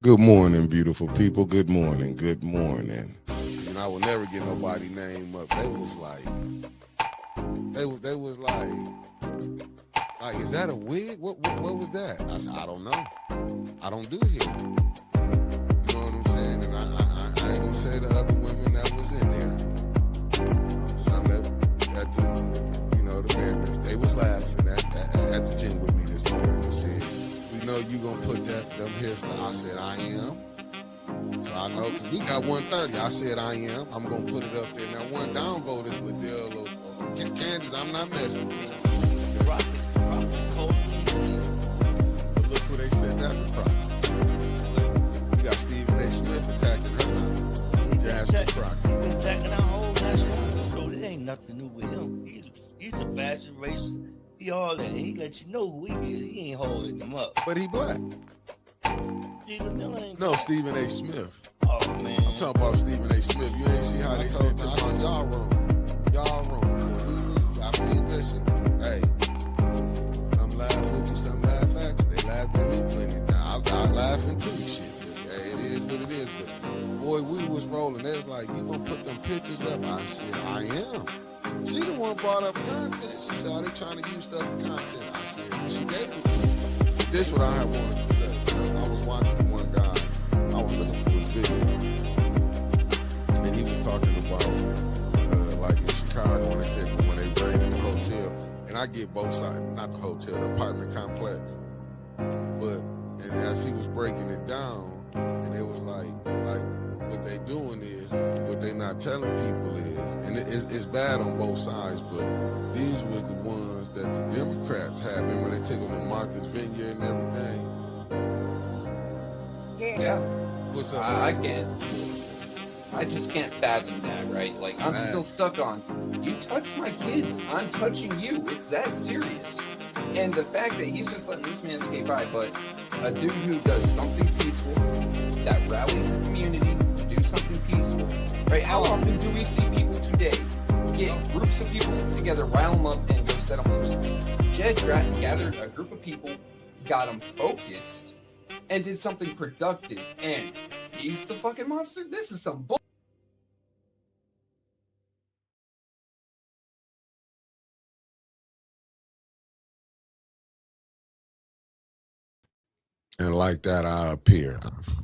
Good morning, beautiful people. Good morning. Good morning. And I will never get nobody name up. They was like, they was like, is that a wig? What was that? I said, I don't know. I don't do hair. You know what I'm saying? And I ain't gonna say the other women that was in there. Some that at the, the fairness, they was laughing at the gym with me this morning. They said, we know you gonna put them hairstyles. I said, I am. So I know, because we got 130. I said I am. I'm going to put it up there. Now, one downvote is Liddell or Candace. I'm not messing with it. Rock it, cold. But look who they said that was Crockett. We got Stephen A. Smith attacking her now. Jasmine Crockett. Been attacking our whole national so it ain't nothing new with him. He's the fastest racer. He all that. He let you know who he is. He ain't holding them up. But he black. Stephen Miller ain't. No, Stephen A. Smith. Oh, man. I'm talking about Stephen A. Smith. You ain't see how they said to I said, y'all wrong. Y'all wrong. I mean, listen, hey, some laugh with you, some laugh at you. They laughed at me plenty of times. I laughing too, shit. But, hey, it is what it is. But, boy, we was rolling. They was like, you gonna put them pictures up? I said, I am. She the one brought up content. She said, oh, they trying to use stuff for content. I said, well, she gave it to me. This what I had wanted to say. I was watching one guy. I was looking for his video, and he was talking about like in Chicago when they raided the hotel. And I get both sides, not the hotel, the apartment complex. But and as he was breaking it down, and it was like what they doing is what they not telling people is, and it's bad on both sides. But these was the ones that the Democrats had. Remember when they took them to Martha's Vineyard and everything. Yeah. What's up? I can't. I just can't fathom that, right? Like, I'm still stuck on, you touch my kids, I'm touching you. It's that serious. And the fact that he's just letting this man skate by, but a dude who does something peaceful, that rallies the community to do something peaceful, right? How often do we see people today get groups of people together, rile them up, and go set them loose? Jed gathered a group of people, got them focused, and did something productive, and he's the fucking monster? This is some bull. And like that, I appear.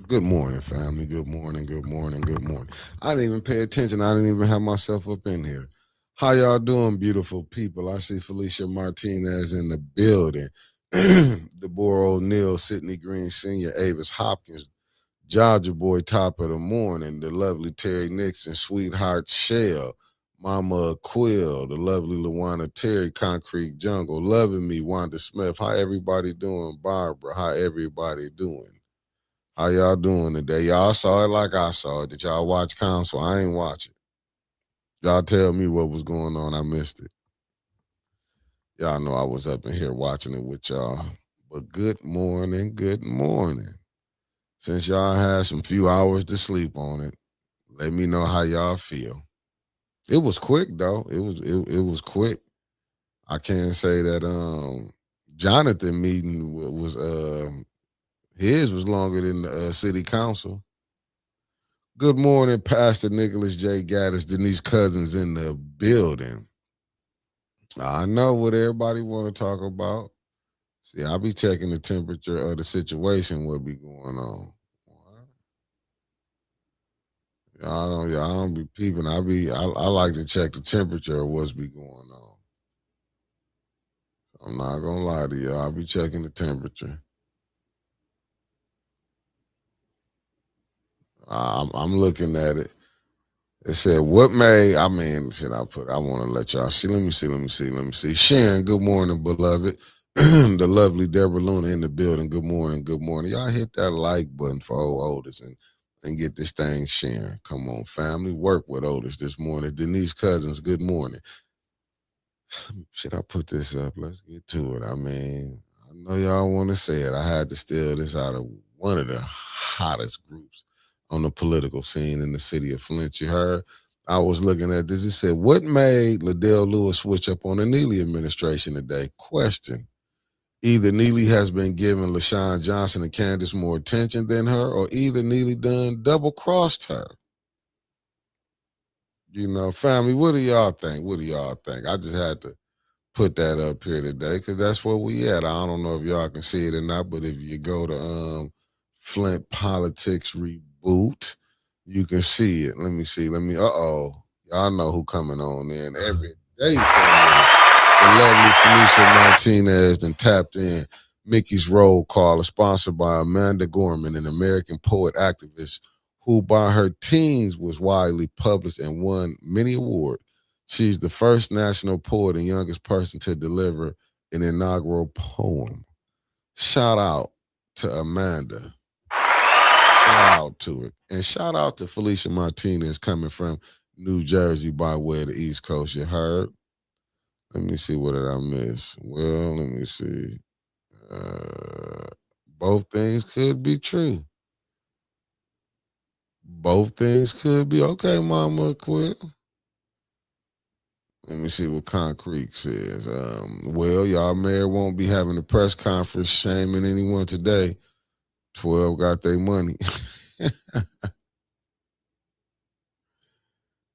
Good morning, family. Good morning, good morning, good morning. I didn't even pay attention. I didn't even have myself up in here. How y'all doing, beautiful people? I see Felicia Martinez in the building. Deborah O'Neill, Sidney Green Sr., Avis Hopkins, Georgia Boy, top of the morning, the lovely Terry Nixon, Sweetheart Shell, Mama Quill, the lovely Lawana Terry, Concrete Jungle, Loving Me, Wanda Smith. How everybody doing? Barbara, how everybody doing? How y'all doing today? Y'all saw it like I saw it. Did y'all watch Council? I ain't watch it. Y'all tell me what was going on. I missed it. Y'all know I was up in here watching it with y'all. But good morning, good morning. Since y'all had some few hours to sleep on it, let me know how y'all feel. It was quick though. It was quick. I can't say that Jonathan meeting was his was longer than the city council. Good morning, Pastor Nicholas J. Gaddis, Denise Cousins in the building. I know what everybody want to talk about. See, I be checking the temperature of the situation, what be going on. Y'all don't be peeping. I like to check the temperature of what's be going on. I'm not gonna lie to you. I'll be checking the temperature. I'm looking at it. It said, what made, I mean, shit, I want to let y'all see. Let me see. Sharon, good morning, beloved. The lovely Deborah Luna in the building. Good morning. Y'all hit that like button for old Otis and get this thing sharing. Come on, family. Work with Otis this morning. Denise Cousins, good morning. Should I put this up? Let's get to it. I mean, I know y'all want to say it. I had to steal this out of one of the hottest groups on the political scene in the city of Flint. You heard? I was looking at this. It said, what made Liddell Lewis switch up on the Neely administration today? Question. Either Neely has been giving LaShawn Johnson and Candace more attention than her, or either Neely done double crossed her. Family, what do y'all think? What do y'all think? I just had to put that up here today because that's where we at. I don't know if y'all can see it or not, but if you go to Flint Politics Reboot, you can see it. Let me see. Y'all know who coming on in every day. The lovely Felicia Martinez and tapped in Mickey's Roll Call, is sponsored by Amanda Gorman, an American poet activist who by her teens was widely published and won many awards. She's the first national poet and youngest person to deliver an inaugural poem. Shout out to Amanda. Shout out to it. And shout out to Felicia Martinez coming from New Jersey by way of the East Coast. You heard? Let me see, what did I miss? Well, let me see. Uh, both things could be true. Both things could be okay, Mama Quill. Let me see what Concrete says. Well, y'all mayor won't be having a press conference shaming anyone today. 12 got their money.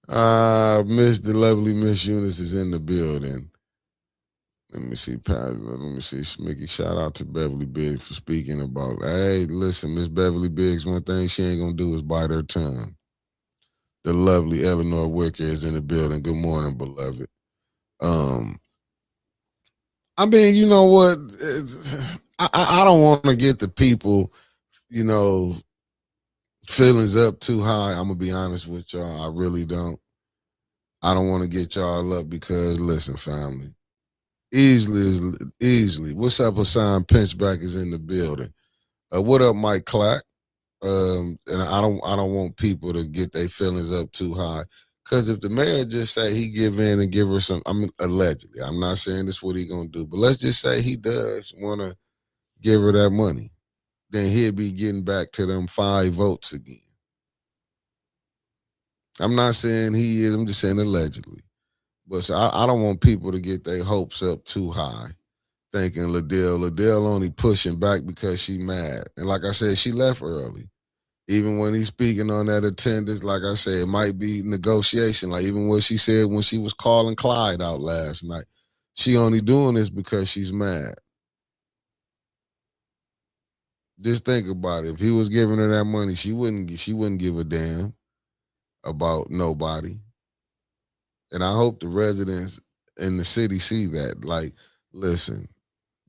The lovely Miss Eunice is in the building. Let me see, Smicky. Shout out to Beverly Biggs for speaking about. Hey, listen, Miss Beverly Biggs. One thing she ain't gonna do is bite her tongue. The lovely Eleanor Wicker is in the building. Good morning, beloved. I mean, you know what? I don't want to get the people, you know, feelings up too high. I'm gonna be honest with y'all. I really don't. I don't want to get y'all up because listen, family. Easily. What's up, Hassan Pinchback is in the building. What up, Mike Clack? And I don't want people to get their feelings up too high. Cause if the mayor just say he give in and give her some, I mean, allegedly, I'm not saying this what he gonna do, but let's just say he does wanna give her that money, then he'll be getting back to them 5 votes again. I'm not saying he is, I'm just saying allegedly. But so I don't want people to get their hopes up too high, thinking Liddell only pushing back because she mad. And like I said, she left early. Even when he's speaking on that attendance, like I said, it might be negotiation. Like even what she said when she was calling Clyde out last night. She only doing this because she's mad. Just think about it. If he was giving her that money, she wouldn't give a damn about nobody. And I hope the residents in the city see that. Like, listen,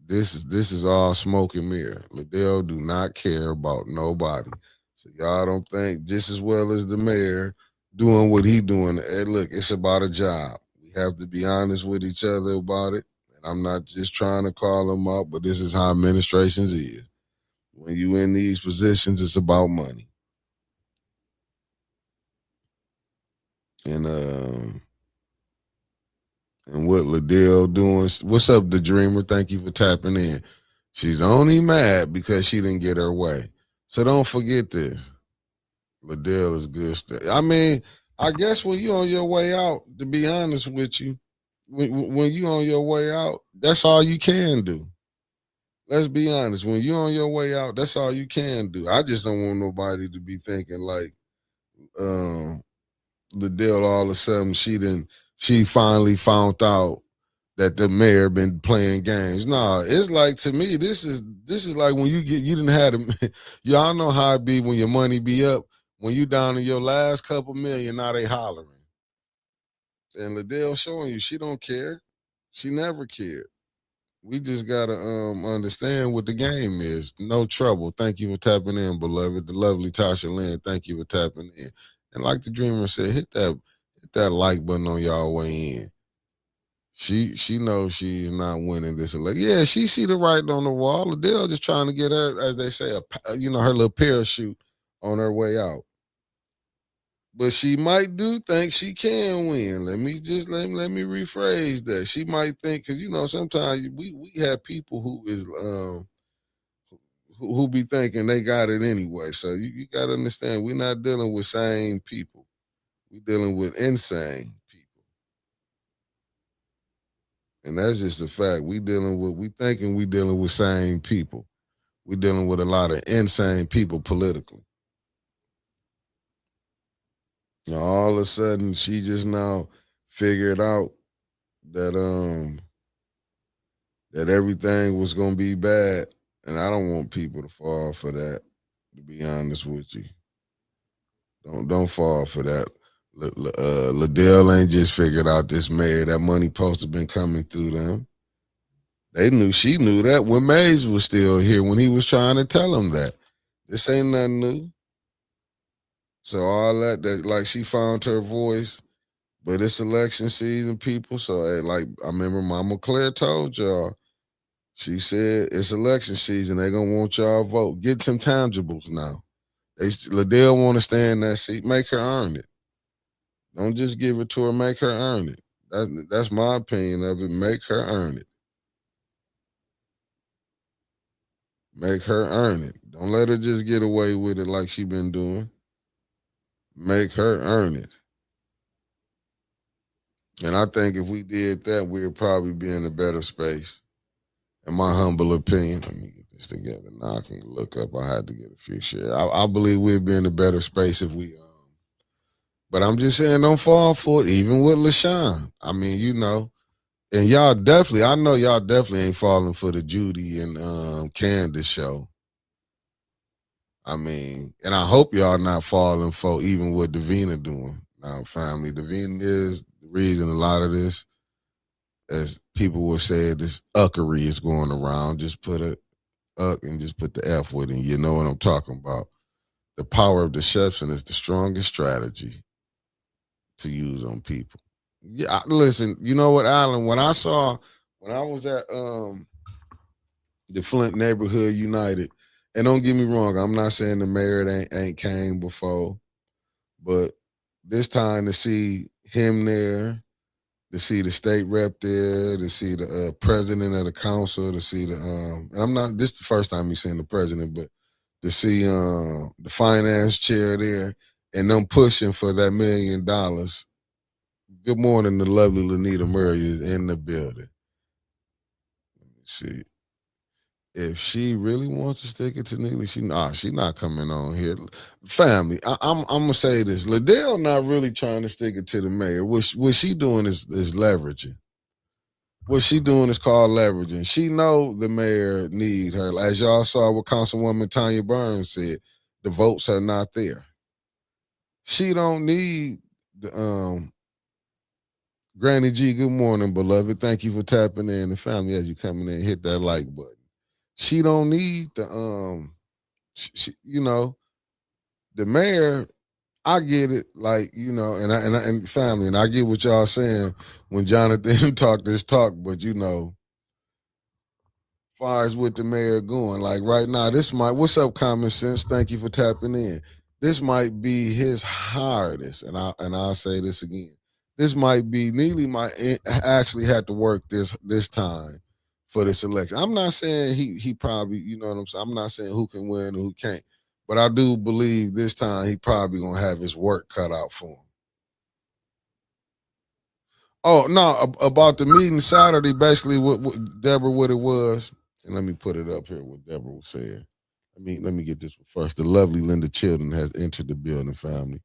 this is all smoke and mirror. Liddell do not care about nobody. So y'all don't think just as well as the mayor doing what he doing. Hey, look, it's about a job. We have to be honest with each other about it. And I'm not just trying to call them out, but this is how administrations is. When you in these positions, it's about money. And what Liddell doing. What's up, the dreamer? Thank you for tapping in. She's only mad because she didn't get her way. So don't forget this. Liddell is good stuff. I mean, I guess when you on your way out, to be honest with you, when you on your way out, that's all you can do. Let's be honest. When you on your way out, that's all you can do. I just don't want nobody to be thinking like Liddell all of a sudden she finally found out that the mayor been playing games. Nah, it's like to me, this is like when you didn't have them. Y'all know how it be when your money be up. When you down to your last couple million, now they hollering. And Liddell showing you she don't care. She never cared. We just gotta understand what the game is. No trouble. Thank you for tapping in, beloved. The lovely Tasha Lynn, thank you for tapping in. And like the dreamer said, hit that like button on y'all way in. She knows she's not winning this election. Yeah, she see the writing on the wall. Liddell just trying to get her, as they say, her little parachute on her way out. But she might do think she can win. Let me rephrase that. She might think because sometimes we have people who is who be thinking they got it anyway. So you got to understand we're not dealing with sane people. We're dealing with insane people. And that's just a fact. We thinking we dealing with sane people. We dealing with a lot of insane people politically. Now, all of a sudden, she just now figured out that that everything was gonna be bad, and I don't want people to fall for that. To be honest with you, don't fall for that. Liddell ain't just figured out this mayor. That money supposed to been coming through them. She knew that when Mays was still here when he was trying to tell him that. This ain't nothing new. So all that like she found her voice, but it's election season, people. So like I remember Mama Claire told y'all, she said it's election season. They gonna want y'all vote. Get some tangibles now. Liddell want to stay in that seat. Make her earn it. Don't just give it to her. Make her earn it. That's my opinion of it. Make her earn it. Make her earn it. Don't let her just get away with it like she been doing. Make her earn it. And I think if we did that, we'd probably be in a better space. In my humble opinion, let me get this together. Now I can look up. I had to get a few shit. I believe we'd be in a better space if we. But I'm just saying, don't fall for it. Even with LaShawn, I mean, and y'all definitely. I know y'all definitely ain't falling for the Judy and Candace show. I mean, and I hope y'all not falling for even what Davina doing. Now, family, Davina is the reason a lot of this, as people will say, this uckery is going around. Just put a uck and just put the F with it. You know what I'm talking about. The power of deception is the strongest strategy to use on people. Yeah, listen, you know what, Alan? When I was at the Flint Neighborhood United, and don't get me wrong, I'm not saying the mayor ain't came before, but this time to see him there, to see the state rep there, to see the president of the council, to see and I'm not, this is the first time he's seen the president, but to see the finance chair there and them pushing for that $1 million. Good morning, the lovely Lanita Murray is in the building. Let me see. If she really wants to stick it to Neely, she not coming on here. Family, I'm gonna say this. Liddell not really trying to stick it to the mayor. What she doing is leveraging. What she doing is called leveraging. She know the mayor need her. As y'all saw what Councilwoman Tanya Burns said, the votes are not there. She don't need the Granny G, good morning, beloved. Thank you for tapping in. The family, as you coming in, hit that like button. She don't need the the mayor. I get it, like and family, and I get what y'all saying when Jonathan talk this talk, but far as with the mayor going, like right now, what's up, common sense? Thank you for tapping in. This might be his hardest, and I'll say this again. This might be Neely might actually have to work this time for this election. I'm not saying he probably, you know what I'm saying. I'm not saying who can win and who can't, but I do believe this time he probably gonna have his work cut out for him. Oh no, about the meeting Saturday, basically what Deborah what it was, and let me put it up here. What Deborah was saying. Let me get this first. The lovely Linda Chilton has entered the building, family.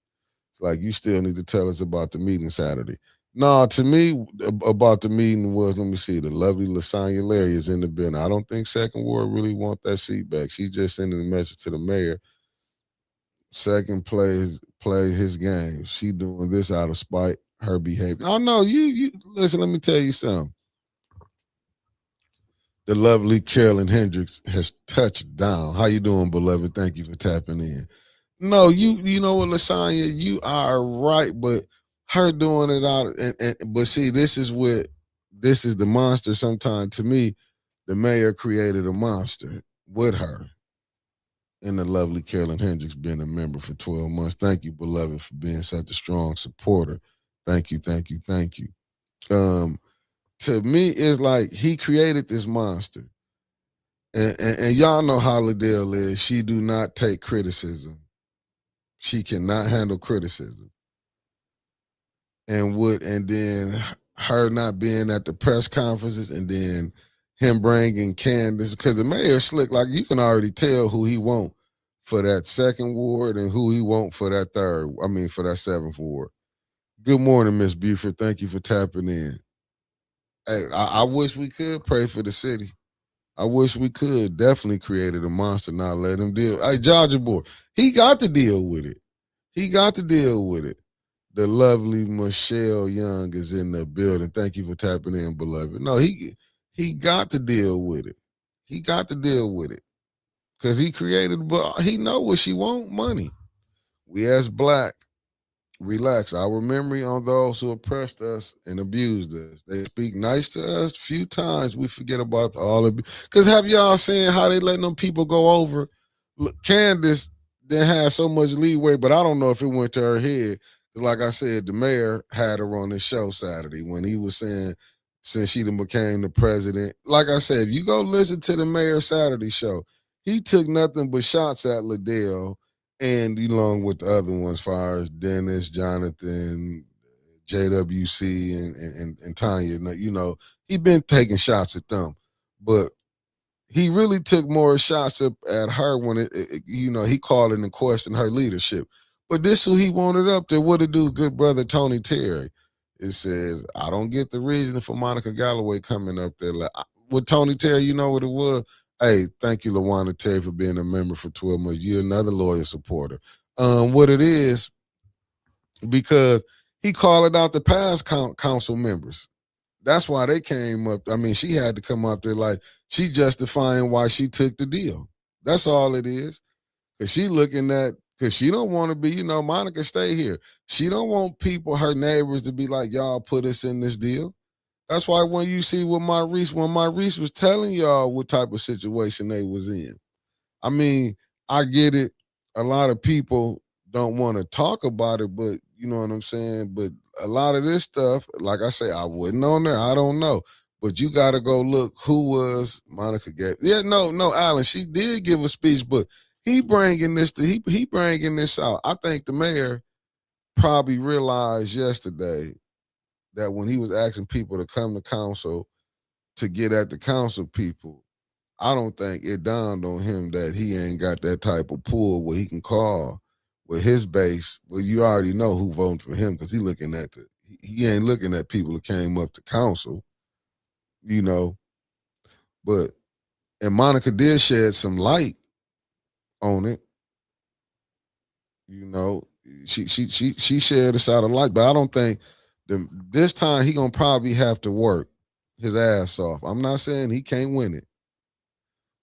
It's like you still need to tell us about the meeting Saturday. No, to me, about the meeting was, let me see, the lovely Lasagna Larry is in the building. I don't think Second Ward really want that seat back. She just sending a message to the mayor. Second play his game. She doing this out of spite, her behavior. Oh no, you listen, let me tell you something. The lovely Carolyn Hendricks has touched down. How you doing, beloved? Thank you for tapping in. No, you know what, Lasagna, you are right, but her doing it out, but see, this is the monster. Sometimes to me, the mayor created a monster with her, and the lovely Carolyn Hendricks being a member for 12 months. Thank you, beloved, for being such a strong supporter. Thank you, thank you, thank you. To me, it's like he created this monster. And y'all know how Liddell is. She do not take criticism. She cannot handle criticism. And then her not being at the press conferences, and then him bringing Candace, because the mayor slick, like you can already tell who he want for that second ward and who he want for that third. I mean, for that seventh ward. Good morning, Miss Buford. Thank you for tapping in. Hey, I wish we could pray for the city. I wish we could. Definitely created a monster, not let him deal. Hey, Georgia boy, he got to deal with it. He got to deal with it. The lovely Michelle Young is in the building. Thank you for tapping in, beloved. No, he got to deal with it. He got to deal with it because he created, but he know what she want, money. We as black, relax. Our memory on those who oppressed us and abused us. They speak nice to us. Few times we forget about all of it. Because have y'all seen how they letting them people go over? Look, Candace didn't have so much leeway, but I don't know if it went to her head. Because like I said, the mayor had her on his show Saturday when he was saying, since she done became the president. Like I said, if you go listen to the mayor Saturday show, he took nothing but shots at Liddell and along with the other ones, as far as Dennis, Jonathan, JWC, and Tanya. You know, he been taking shots at them, but he really took more shots up at her when he called into question her leadership. But this who he wanted up there. What to do, good brother Tony Terry? It says, I don't get the reason for Monica Galloway coming up there. Like, with Tony Terry, you know what it was? Hey, thank you, LaWanda Terry, for being a member for 12 months. You're another lawyer supporter. What it is, because he called out the past council members. That's why they came up. I mean, she had to come up there like she justifying why she took the deal. That's all it is. Cause she looking at, cause she don't want to be, Monica, stay here. She don't want people, her neighbors, to be like, y'all put us in this deal. That's why when you see what when Maurice was telling y'all what type of situation they was in. I mean, I get it. A lot of people don't want to talk about it, but you know what I'm saying? But a lot of this stuff, like I say, I wasn't on there. I don't know. But you got to go look who was Monica gave. Yeah, no, Alan. She did give a speech, but he bringing this he bringing this out. I think the mayor probably realized yesterday that when he was asking people to come to council to get at the council people, I don't think it dawned on him that he ain't got that type of pull where he can call with his base. Well, you already know who voted for him because he ain't looking at people that came up to council, you know. But and Monica did shed some light on it, you know. She shared a side of light, but I don't think this time he gonna probably have to work his ass off. I'm not saying he can't win it.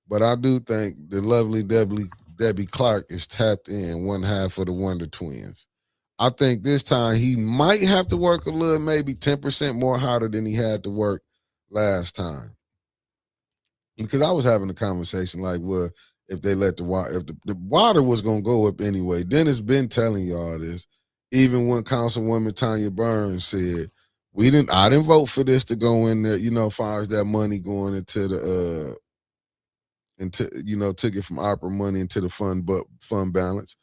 But I do think the lovely Debbie Clark is tapped in, one half of the Wonder Twins. I think this time he might have to work a little, maybe 10% more harder than he had to work last time. Because I was having a conversation like, well, if they let the water, if the water was going to go up anyway, Dennis been telling y'all this. Even when Councilwoman Tanya Burns said, I didn't vote for this to go in there, as far as that money going into the took it from opera money into the fund balance.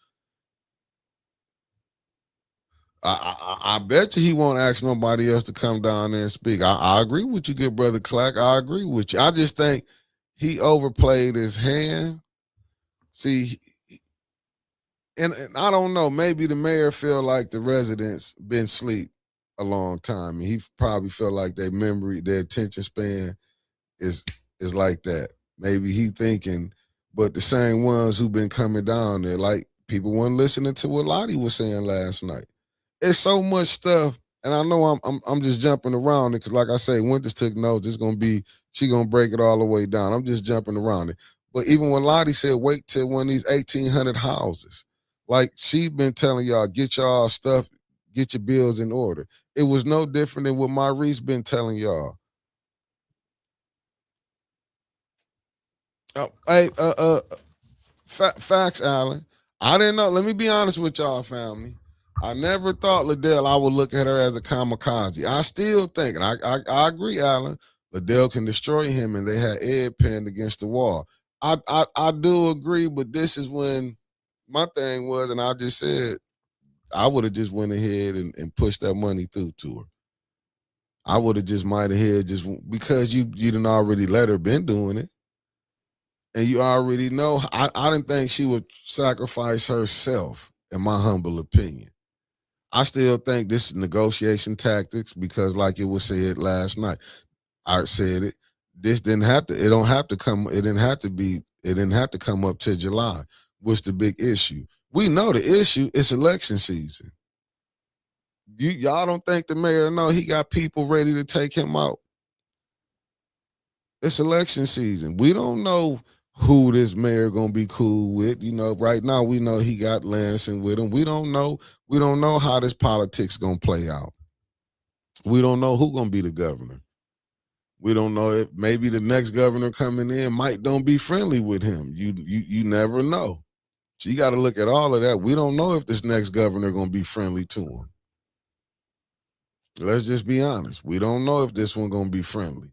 I bet you he won't ask nobody else to come down there and speak. I agree with you, good brother Clark. I agree with you. I just think he overplayed his hand. See, and I don't know. Maybe the mayor feel like the residents been asleep a long time. He probably felt like their attention span is like that. Maybe he thinking, but the same ones who been coming down there, like people weren't listening to what Lottie was saying last night. It's so much stuff, and I know I'm just jumping around it because, like I say, Winters took notes. She gonna break it all the way down. I'm just jumping around it. But even when Lottie said, wait till one of these 1,800 houses, like she been telling y'all, get y'all stuff, get your bills in order. It was no different than what Maurice been telling y'all. Facts, Alan. I didn't know. Let me be honest with y'all, family. I never thought Liddell, I would look at her as a kamikaze. I still think, and I agree, Alan, Liddell can destroy him, and they had Ed pinned against the wall. I do agree, but this is when my thing was, and I just said, I would have just went ahead and pushed that money through to her. I would have just might have had just because you didn't already let her been doing it. And you already know, I didn't think she would sacrifice herself, in my humble opinion. I still think this is negotiation tactics because, like it was said last night, I said it. This didn't have to. It don't have to come. It didn't have to be. It didn't have to come up to July. What's the big issue? We know the issue. It's election season. Y'all don't think the mayor know he got people ready to take him out? It's election season. We don't know who this mayor gonna be cool with. Right now we know he got Lansing with him. We don't know. We don't know how this politics gonna play out. We don't know who gonna be the governor. We don't know if maybe the next governor coming in might don't be friendly with him. You never know. So you got to look at all of that. We don't know if this next governor gonna be friendly to him. Let's just be honest. We don't know if this one gonna be friendly.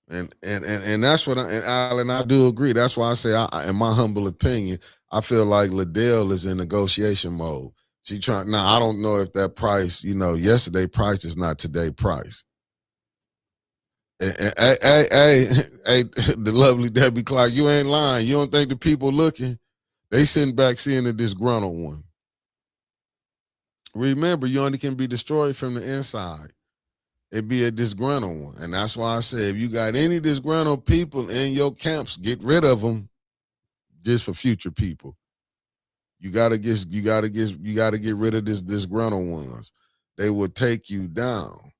And that's what and Alan, I do agree. That's why I say, in my humble opinion, I feel like Liddell is in negotiation mode. She trying now. I don't know if that price, yesterday price is not today price. Hey, the lovely Debbie Clark, you ain't lying. You don't think the people looking? They sitting back seeing the disgruntled one. Remember, you only can be destroyed from the inside. It be a disgruntled one. And that's why I say, if you got any disgruntled people in your camps, get rid of them just for future people. You gotta get rid of this disgruntled ones. They will take you down.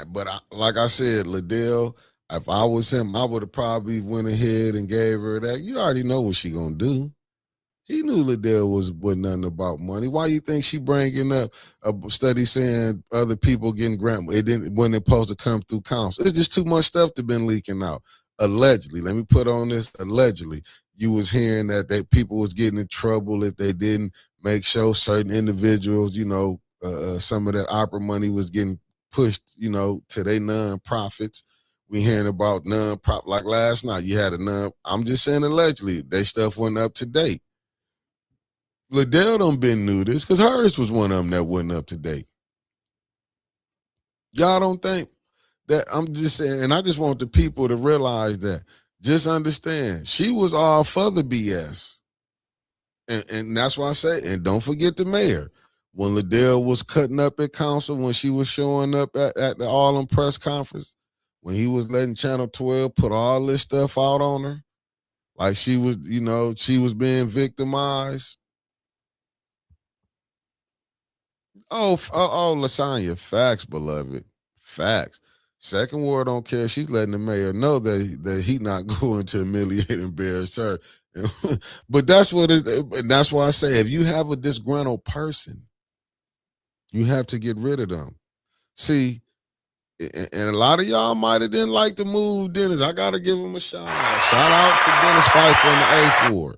But like I said, Liddell, if I was him, I would have probably went ahead and gave her that. You already know what she gonna do. He knew Liddell wasn't nothing about money. Why you think she bringing up a study saying other people getting grant? It didn't when it supposed to come through council. It's just too much stuff to been leaking out. Allegedly, let me put on this. Allegedly, you was hearing that people was getting in trouble if they didn't make sure certain individuals, some of that opera money was getting pushed, to their non-profits. We hearing about non-profit. Like last night, you had a non. I'm just saying allegedly, they stuff went up to date. Liddell done been knew this because hers was one of them that wasn't up to date. Y'all don't think that? I'm just saying, and I just want the people to realize that. Just understand, she was all for the BS. And that's why I say, and don't forget the mayor. When Liddell was cutting up at council, when she was showing up at the All-In press conference, when he was letting Channel 12 put all this stuff out on her, like she was, she was being victimized. Oh, Lasagna, facts, beloved, facts. Second word don't care. She's letting the mayor know that he not going to humiliate and embarrass her. But that's what it is, and that's why I say, if you have a disgruntled person, you have to get rid of them. See, and a lot of y'all might have didn't like the move, Dennis. I gotta give him a shout out. Shout out to Dennis Pfeiffer in the A Ward.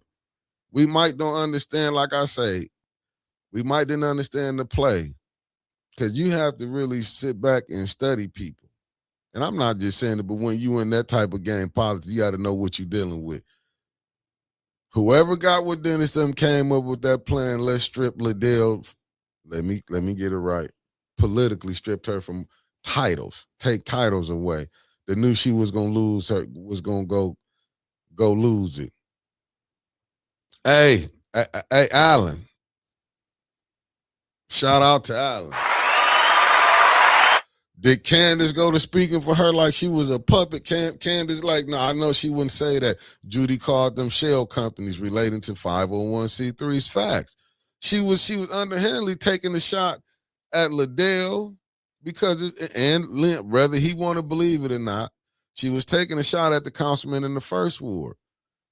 We might don't understand, like I say, we might didn't understand the play. Because you have to really sit back and study people. And I'm not just saying it, but when you in that type of game politics, you got to know what you're dealing with. Whoever got with Dennis them came up with that plan, let's strip Liddell. Let me get it right. Politically stripped her from titles, take titles away. They knew she was gonna lose her, was gonna go lose it. Hey, Alan. Shout out to Alan. Did Candace go to speaking for her like she was a puppet? Candace, like, no, I know she wouldn't say that. Judy called them shell companies relating to 501c3's facts. She was underhandedly taking a shot at Liddell because, whether he want to believe it or not, she was taking a shot at the councilman in the first ward.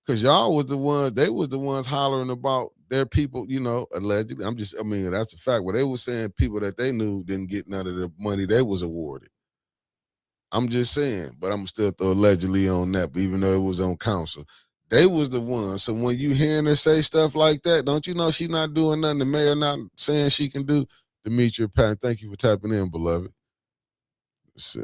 Because y'all was the ones, they was the ones hollering about their people, allegedly. That's a fact. What they were saying, people that they knew didn't get none of the money they was awarded. I'm just saying, but I'm still throw allegedly on that, but even though it was on council. They was the ones. So when you hearing her say stuff like that, don't you know she's not doing nothing the mayor not saying she can do? Demetria Patton, thank you for tapping in, beloved.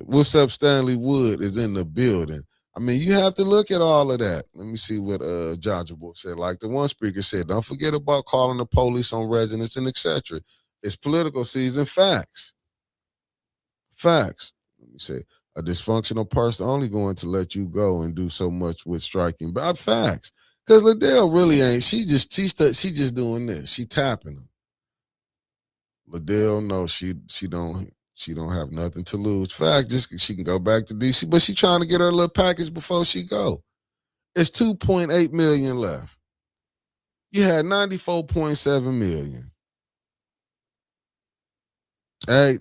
What's up, Stanley Wood is in the building. I mean, you have to look at all of that. Let me see what Jaja Boy said. Like the one speaker said, don't forget about calling the police on residents and etc. It's political season. Facts. Facts. Let me say, a dysfunctional person only going to let you go and do so much with striking. But facts. Because Liddell really ain't. She just doing this. She tapping them. Liddell, no, she don't have nothing to lose. Fact, just she can go back to DC, but she trying to get her little package before she go. It's 2.8 million left. You had 94.7 million. Hey,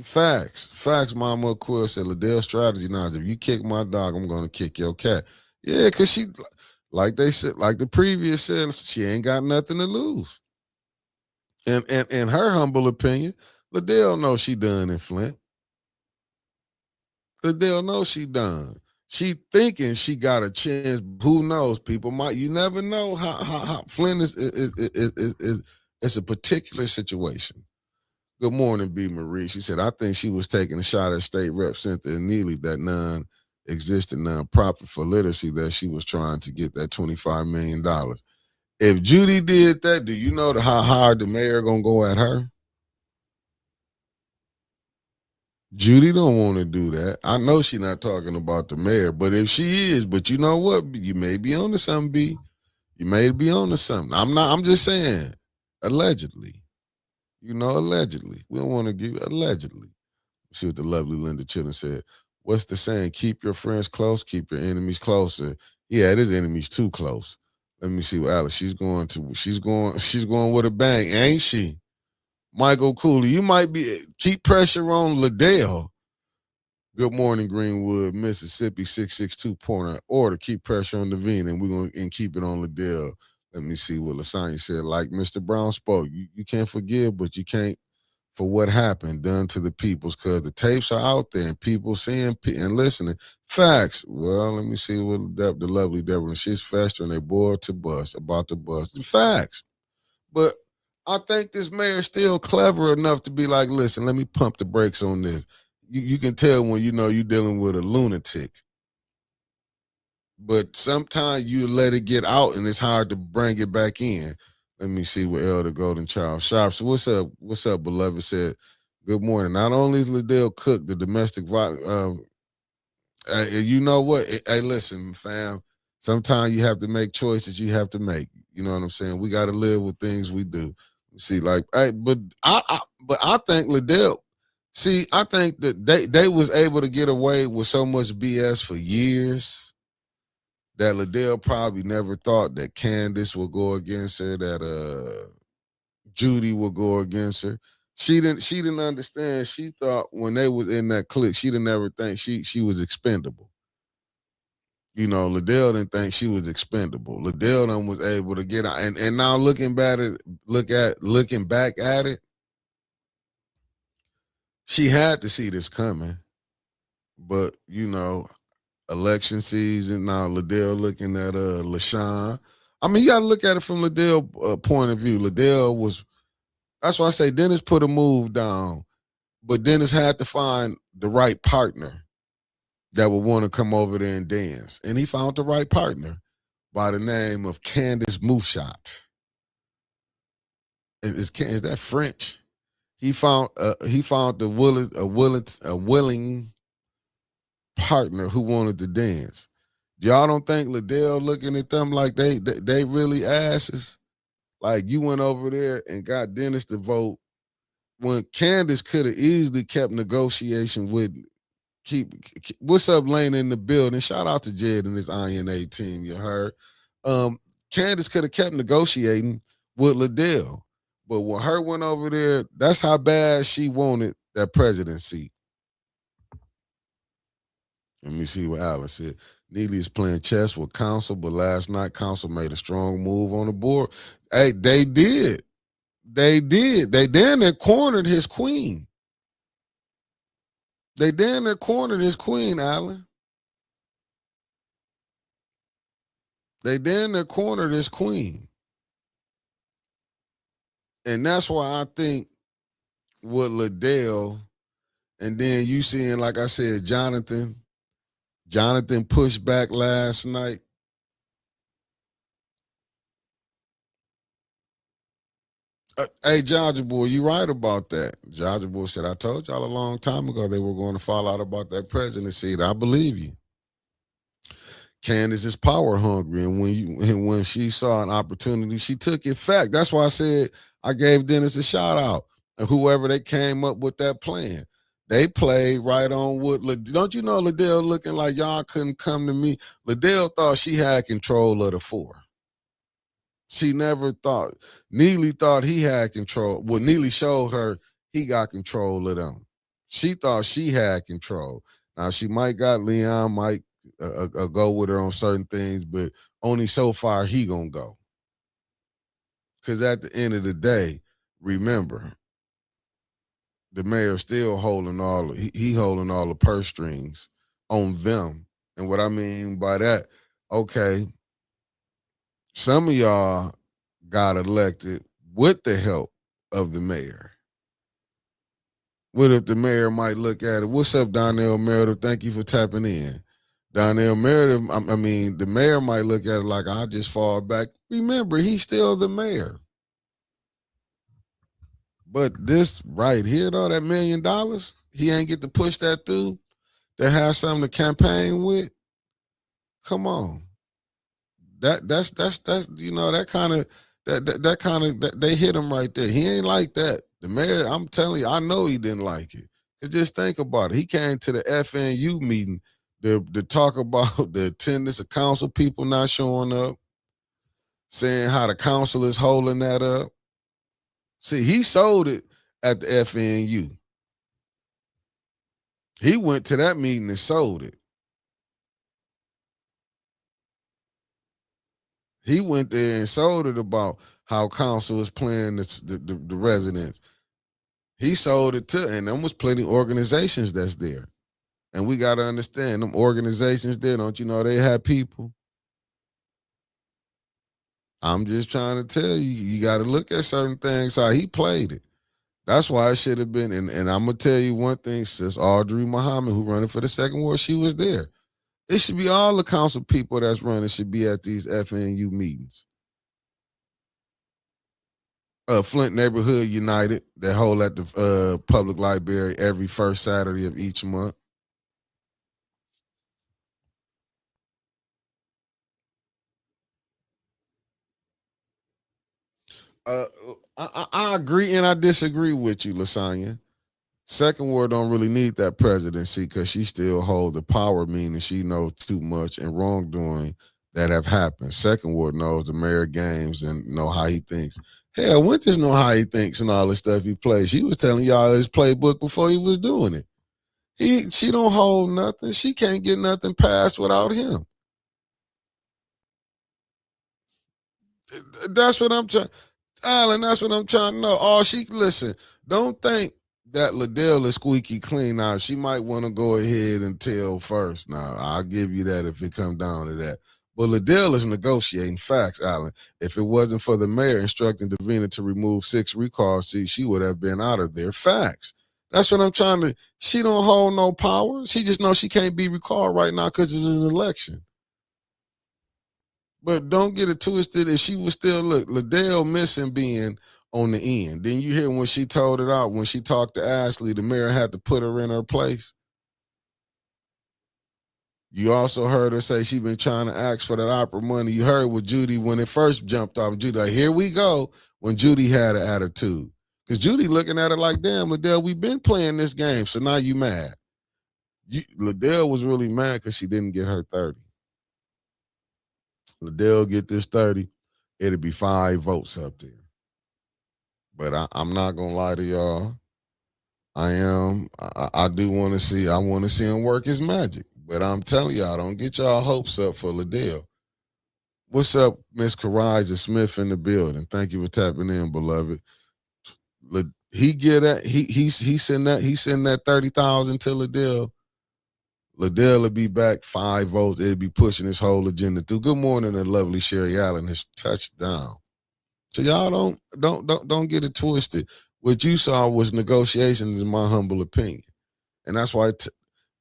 facts. Mama Quill said Liddell strategy now is if you kick my dog, I'm gonna kick your cat. Yeah, cause she, like they said, like the previous said, she ain't got nothing to lose. And in her humble opinion, Liddell knows she done in Flint. Liddell knows she done. She thinking she got a chance. Who knows? People might. You never know how Flint is it's a particular situation. Good morning, B. Marie. She said, I think she was taking a shot at State Rep Cynthia Neely, that non-existent nonprofit for literacy that she was trying to get that $25 million. If Judy did that, do you know how hard the mayor gonna go at her? Judy don't want to do that. I know she not talking about the mayor, but if she is, but you know what? You may be on to something, B. You may be on to something. I'm just saying, allegedly. Allegedly. We don't want to give allegedly. See what the lovely Linda Chillen said. What's the saying? Keep your friends close, keep your enemies closer. Yeah, it is enemies too close. Let me see what Alice. She's going with a bang, ain't she? Michael Cooley, you might be keep pressure on Liddell. Good morning, Greenwood, Mississippi 662 Pointer. Order, keep pressure on Devine, and we're going to keep it on Liddell. Let me see what Lasagna said. Like Mr. Brown spoke, you can't forgive, but you can't for what happened done to the peoples because the tapes are out there and people seeing and listening. Facts. Well, let me see what the lovely Deborah. She's festering a board to bust, about to bust. Facts. But I think this mayor's still clever enough to be like, listen, let me pump the brakes on this. You can tell when you know you're dealing with a lunatic. But sometimes you let it get out and it's hard to bring it back in. Let me see what Elder Golden Child shops. So what's up? What's up, beloved? Said, good morning. Not only is Liddell Cook the domestic violence, you know what? Hey, listen, fam. Sometimes you have to make choices you have to make. You know what I'm saying? We got to live with things we do. See, like, but I think Liddell. See, I think that they was able to get away with so much BS for years that Liddell probably never thought that Candace would go against her, that Judy would go against her. She didn't understand. She thought when they was in that clique, she didn't ever think she was expendable. Liddell didn't think she was expendable. Liddell done was able to get out. And now looking back at it, she had to see this coming. But, election season, now Liddell looking at LaShawn. I mean, you got to look at it from Liddell point of view. Liddell was, that's why I say Dennis put a move down, but Dennis had to find the right partner that would want to come over there and dance. And he found the right partner by the name of Candace Moufshot. Is that French? He found a willing partner who wanted to dance. Y'all don't think Liddell looking at them like they really asses? Like you went over there and got Dennis to vote when Candace could have easily kept negotiation with what's up, Lane in the building. Shout out to Jed and his INA team, you heard. Candace could have kept negotiating with Liddell. But when her went over there, that's how bad she wanted that presidency. Let me see what Alice said. Neely is playing chess with Council, but last night Council made a strong move on the board. Hey, they did. They did. They damn near cornered his queen. They damn near cornered his queen, Alan. They damn near cornered his queen. And that's why I think with Liddell, and then you seeing, like I said, Jonathan Jonathan pushed back last night. Hey, Georgia boy, you right about that. Georgia boy said, I told y'all a long time ago they were going to fall out about that presidency. I believe you. Candace is power hungry, and when she saw an opportunity, she took it. Fact. That's why I said I gave Dennis a shout out and whoever they came up with that plan. They played right on with. Don't you know Liddell looking like y'all couldn't come to me? Liddell thought she had control of the four. She never thought. Neely thought he had control. Well, Neely showed her he got control of them. She thought she had control. Now she might got Leon, might go with her on certain things, but only so far he gonna go. Because at the end of the day, remember, the mayor still holding he holding all the purse strings on them. And what I mean by that, okay, some of y'all got elected with the help of the mayor. What if the mayor might look at it? What's up, Donnell Meredith? Thank you for tapping in. Donnell Meredith, I mean, the mayor might look at it like, I just fall back. Remember, he's still the mayor. But this right here, though, that $1 million, he ain't get to push that through to have something to campaign with. Come on. That's you know, that kind of they hit him right there. He ain't like that. The mayor, I'm telling you, I know he didn't like it. But just think about it. He came to the FNU meeting to talk about the attendance of council people not showing up, saying how the council is holding that up. See, he sold it at the FNU. He went to that meeting and sold it. He went there and sold it about how council is playing the residents. He sold it to, and there was plenty of organizations that's there. And we got to understand, them organizations there, don't you know, they have people. I'm just trying to tell you, you got to look at certain things, how he played it. That's why it should have been, and I'm going to tell you one thing, sis Audrey Muhammad, who running for the second ward, she was there. It should be all the council people that's running should be at these FNU meetings. Flint Neighborhood United, that hold at the public library every first Saturday of each month. I agree and I disagree with you, Lasagna. Second ward don't really need that presidency because she still hold the power, meaning she knows too much and wrongdoing that have happened. Second ward knows the mayor games and know how he thinks. Hell, Winters know how he thinks and all the stuff he plays. She was telling y'all his playbook before he was doing it. She don't hold nothing. She can't get nothing passed without him. That's what I'm trying. Alan, that's what I'm trying to know. Oh, listen, don't think that Liddell is squeaky clean. Now, she might want to go ahead and tell first. Now, I'll give you that if it comes down to that. But Liddell is negotiating facts, Alan. If it wasn't for the mayor instructing Davina to remove 6 recalls, she would have been out of there. Facts. That's what I'm trying to. She don't hold no power. She just knows she can't be recalled right now because it's an election. But don't get it twisted. If she was still, look, Liddell missing being on the end. Then you hear when she told it out, when she talked to Ashley, the mayor had to put her in her place. You also heard her say she been trying to ask for that opera money. You heard with Judy when it first jumped off. Judy, like, here we go, when Judy had an attitude. Because Judy looking at it like, damn, Liddell, we've been playing this game, so now you mad. Liddell was really mad because she didn't get her 30. Liddell get this 30, it'll be 5 votes up there. But I'm not gonna lie to y'all. I do want to see. I want to see him work his magic. But I'm telling y'all, don't get y'all hopes up for Liddell. What's up, Miss Karaja Smith in the building? Thank you for tapping in, beloved. He get that. He send that 30,000 to Liddell. Liddell will be back 5 votes. It'll be pushing his whole agenda through. Good morning, and lovely Sherry Allen has touched down. So y'all don't get it twisted. What you saw was negotiations, in my humble opinion, and that's why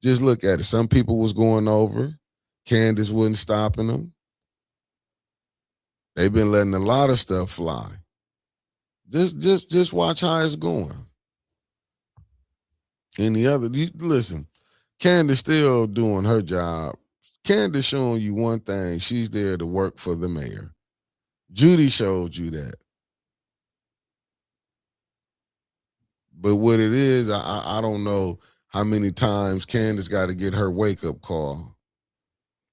Just look at it. Some people was going over. Candace wasn't stopping them. They've been letting a lot of stuff fly. Just watch how it's going. Any other, listen, Candace still doing her job. Candace showing you one thing. She's there to work for the mayor. Judy showed you that. But what it is, I don't know how many times Candace got to get her wake-up call.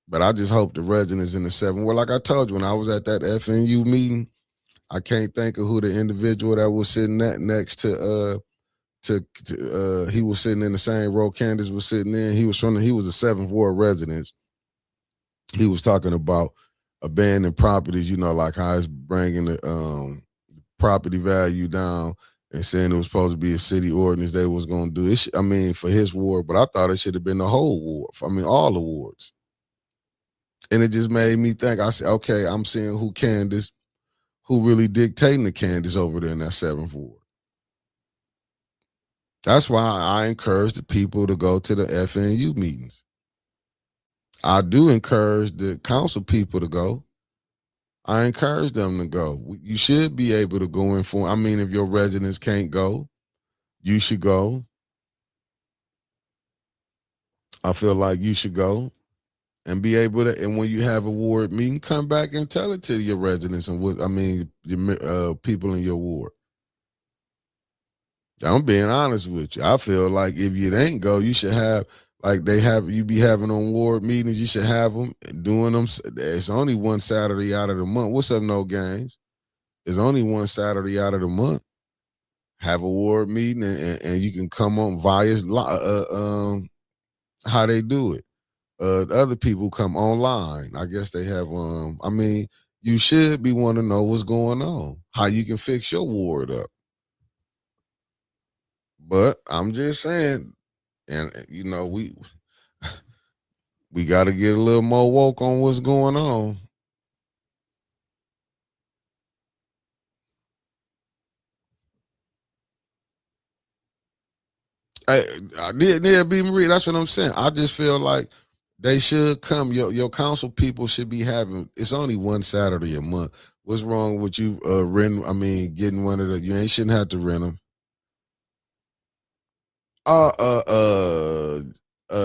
But I just hope the residents in the 7 Well, like I told you, when I was at that FNU meeting, I can't think of who the individual that was sitting next to he was sitting in the same row Candace was sitting in. He was a 7th Ward resident. He was talking about abandoned properties, like how it's bringing the property value down and saying it was supposed to be a city ordinance they was going to do it. For his ward, but I thought it should have been the whole ward. All the wards. And it just made me think. I said, okay, I'm seeing who really dictating the Candace over there in that 7th Ward. That's why I encourage the people to go to the FNU meetings. I do encourage the council people to go. I encourage them to go. You should be able to go in for. If your residents can't go, you should go. I feel like you should go and be able to. And when you have a ward meeting, come back and tell it to your residents and your people in your ward. I'm being honest with you. I feel like if you ain't go, you should have. Like you be having on ward meetings, you should have them doing them. It's only one Saturday out of the month. What's up, no games? It's only one Saturday out of the month. Have a ward meeting and you can come on via how they do it. Other people come online. I guess they have. You should be want to know what's going on, how you can fix your ward up. But I'm just saying. And we got to get a little more woke on what's going on. I did be Marie. That's what I'm saying. I just feel like they should come. Your council people should be having. It's only one Saturday a month. What's wrong with you getting one of the? You ain't shouldn't have to rent them.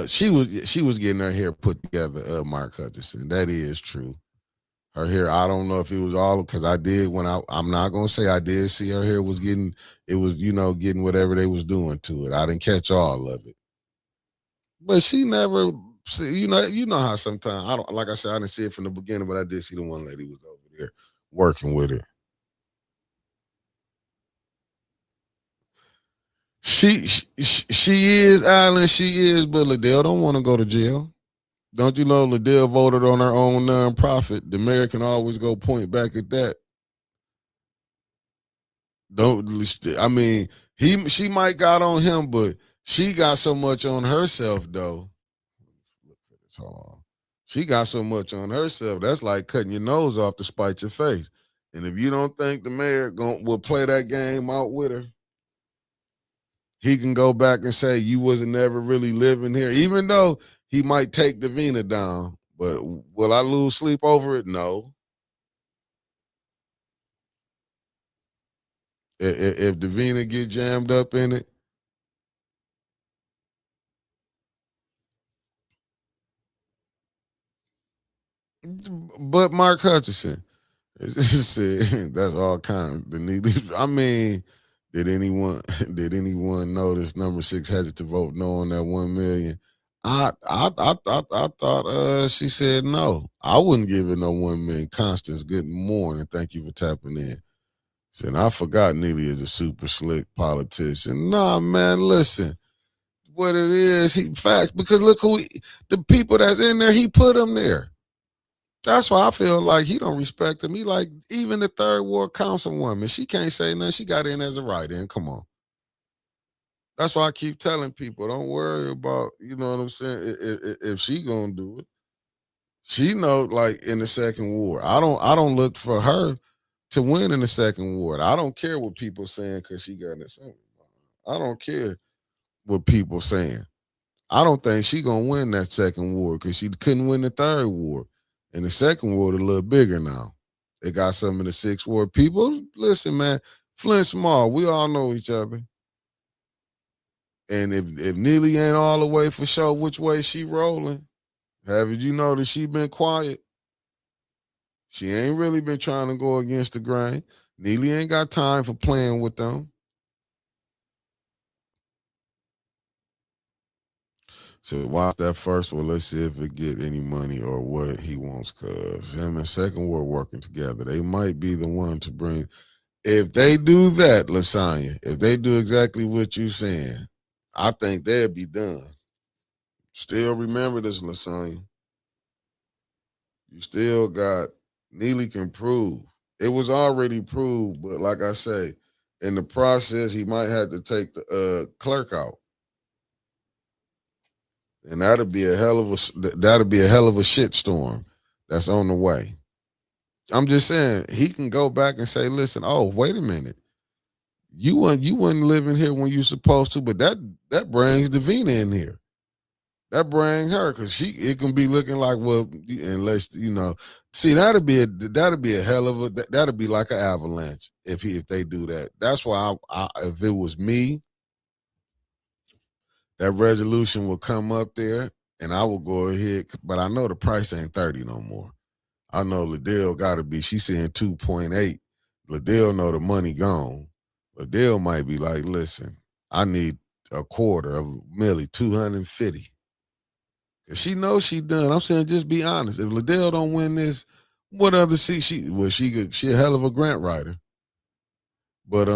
She was getting her hair put together. Mark Hutchinson. That is true. Her hair, I don't know if it was all because I did I'm not gonna say I did see her hair was getting getting whatever they was doing to it. I didn't catch all of it. But she never how sometimes I don't like I said, I didn't see it from the beginning, but I did see the one lady was over there working with her. She is Island, she is, but Liddell don't want to go to jail. Don't you know Liddell voted on her own nonprofit? The mayor can always go point back at that. She might got on him, but she got so much on herself though. Hold on. She got so much on herself. That's like cutting your nose off to spite your face. And if you don't think the mayor will play that game out with her, he can go back and say you wasn't never really living here, even though he might take Davina down. But will I lose sleep over it? No. If Davina get jammed up in it, but Mark Hutchinson said that's all kind of the need. Did anyone notice number 6 had to vote no on that 1 million? I thought she said no. I wouldn't give it no 1 million. Constance, good morning. Thank you for tapping in. Said I forgot Neely is a super slick politician. Nah, man, listen. What it is, facts, because look the people that's in there, he put them there. That's why I feel like he don't respect him. He like even the 3rd Ward councilwoman, she can't say nothing. She got in as a write-in. Come on. That's why I keep telling people, don't worry about, you know what I'm saying, if she gonna do it. She know, like in the 2nd Ward. I don't look for her to win in the 2nd Ward. I don't care what people saying because she got in the 2nd. I don't care what people saying. I don't think she gonna win that second war because she couldn't win the third war. And the second war is a little bigger now. They got some of the sixth war people. Listen, man, Flint Small, we all know each other. And if Neely ain't all the way for sure which way she rolling, haven't you noticed she been quiet? She ain't really been trying to go against the grain. Neely ain't got time for playing with them. So watch that first one. Let's see if it get any money or what he wants. Cause him and Second War working together. They might be the one to bring. If they do that, Lasagna, if they do exactly what you saying, I think they'll be done. Still remember this, Lasagna. You still got Neely can prove. It was already proved, but like I say, in the process, he might have to take the clerk out. And that'll be a hell of a shitstorm that's on the way. I'm just saying he can go back and say, listen, oh, wait a minute. You wasn't living here when you supposed to, but that brings Davina in here. That bring her because it can be looking like, well, unless see that'd be a hell of a that'd be like an avalanche if they do that. That's why if it was me, that resolution would come up there and I would go ahead, but I know the price ain't 30 no more. I know Liddell got to be. She's saying 2.8. Liddell know the money gone. Liddell might be like, listen, I need a quarter of Millie, 250. If she knows she done, I'm saying just be honest. If Liddell don't win this, what other seat she a hell of a grant writer. But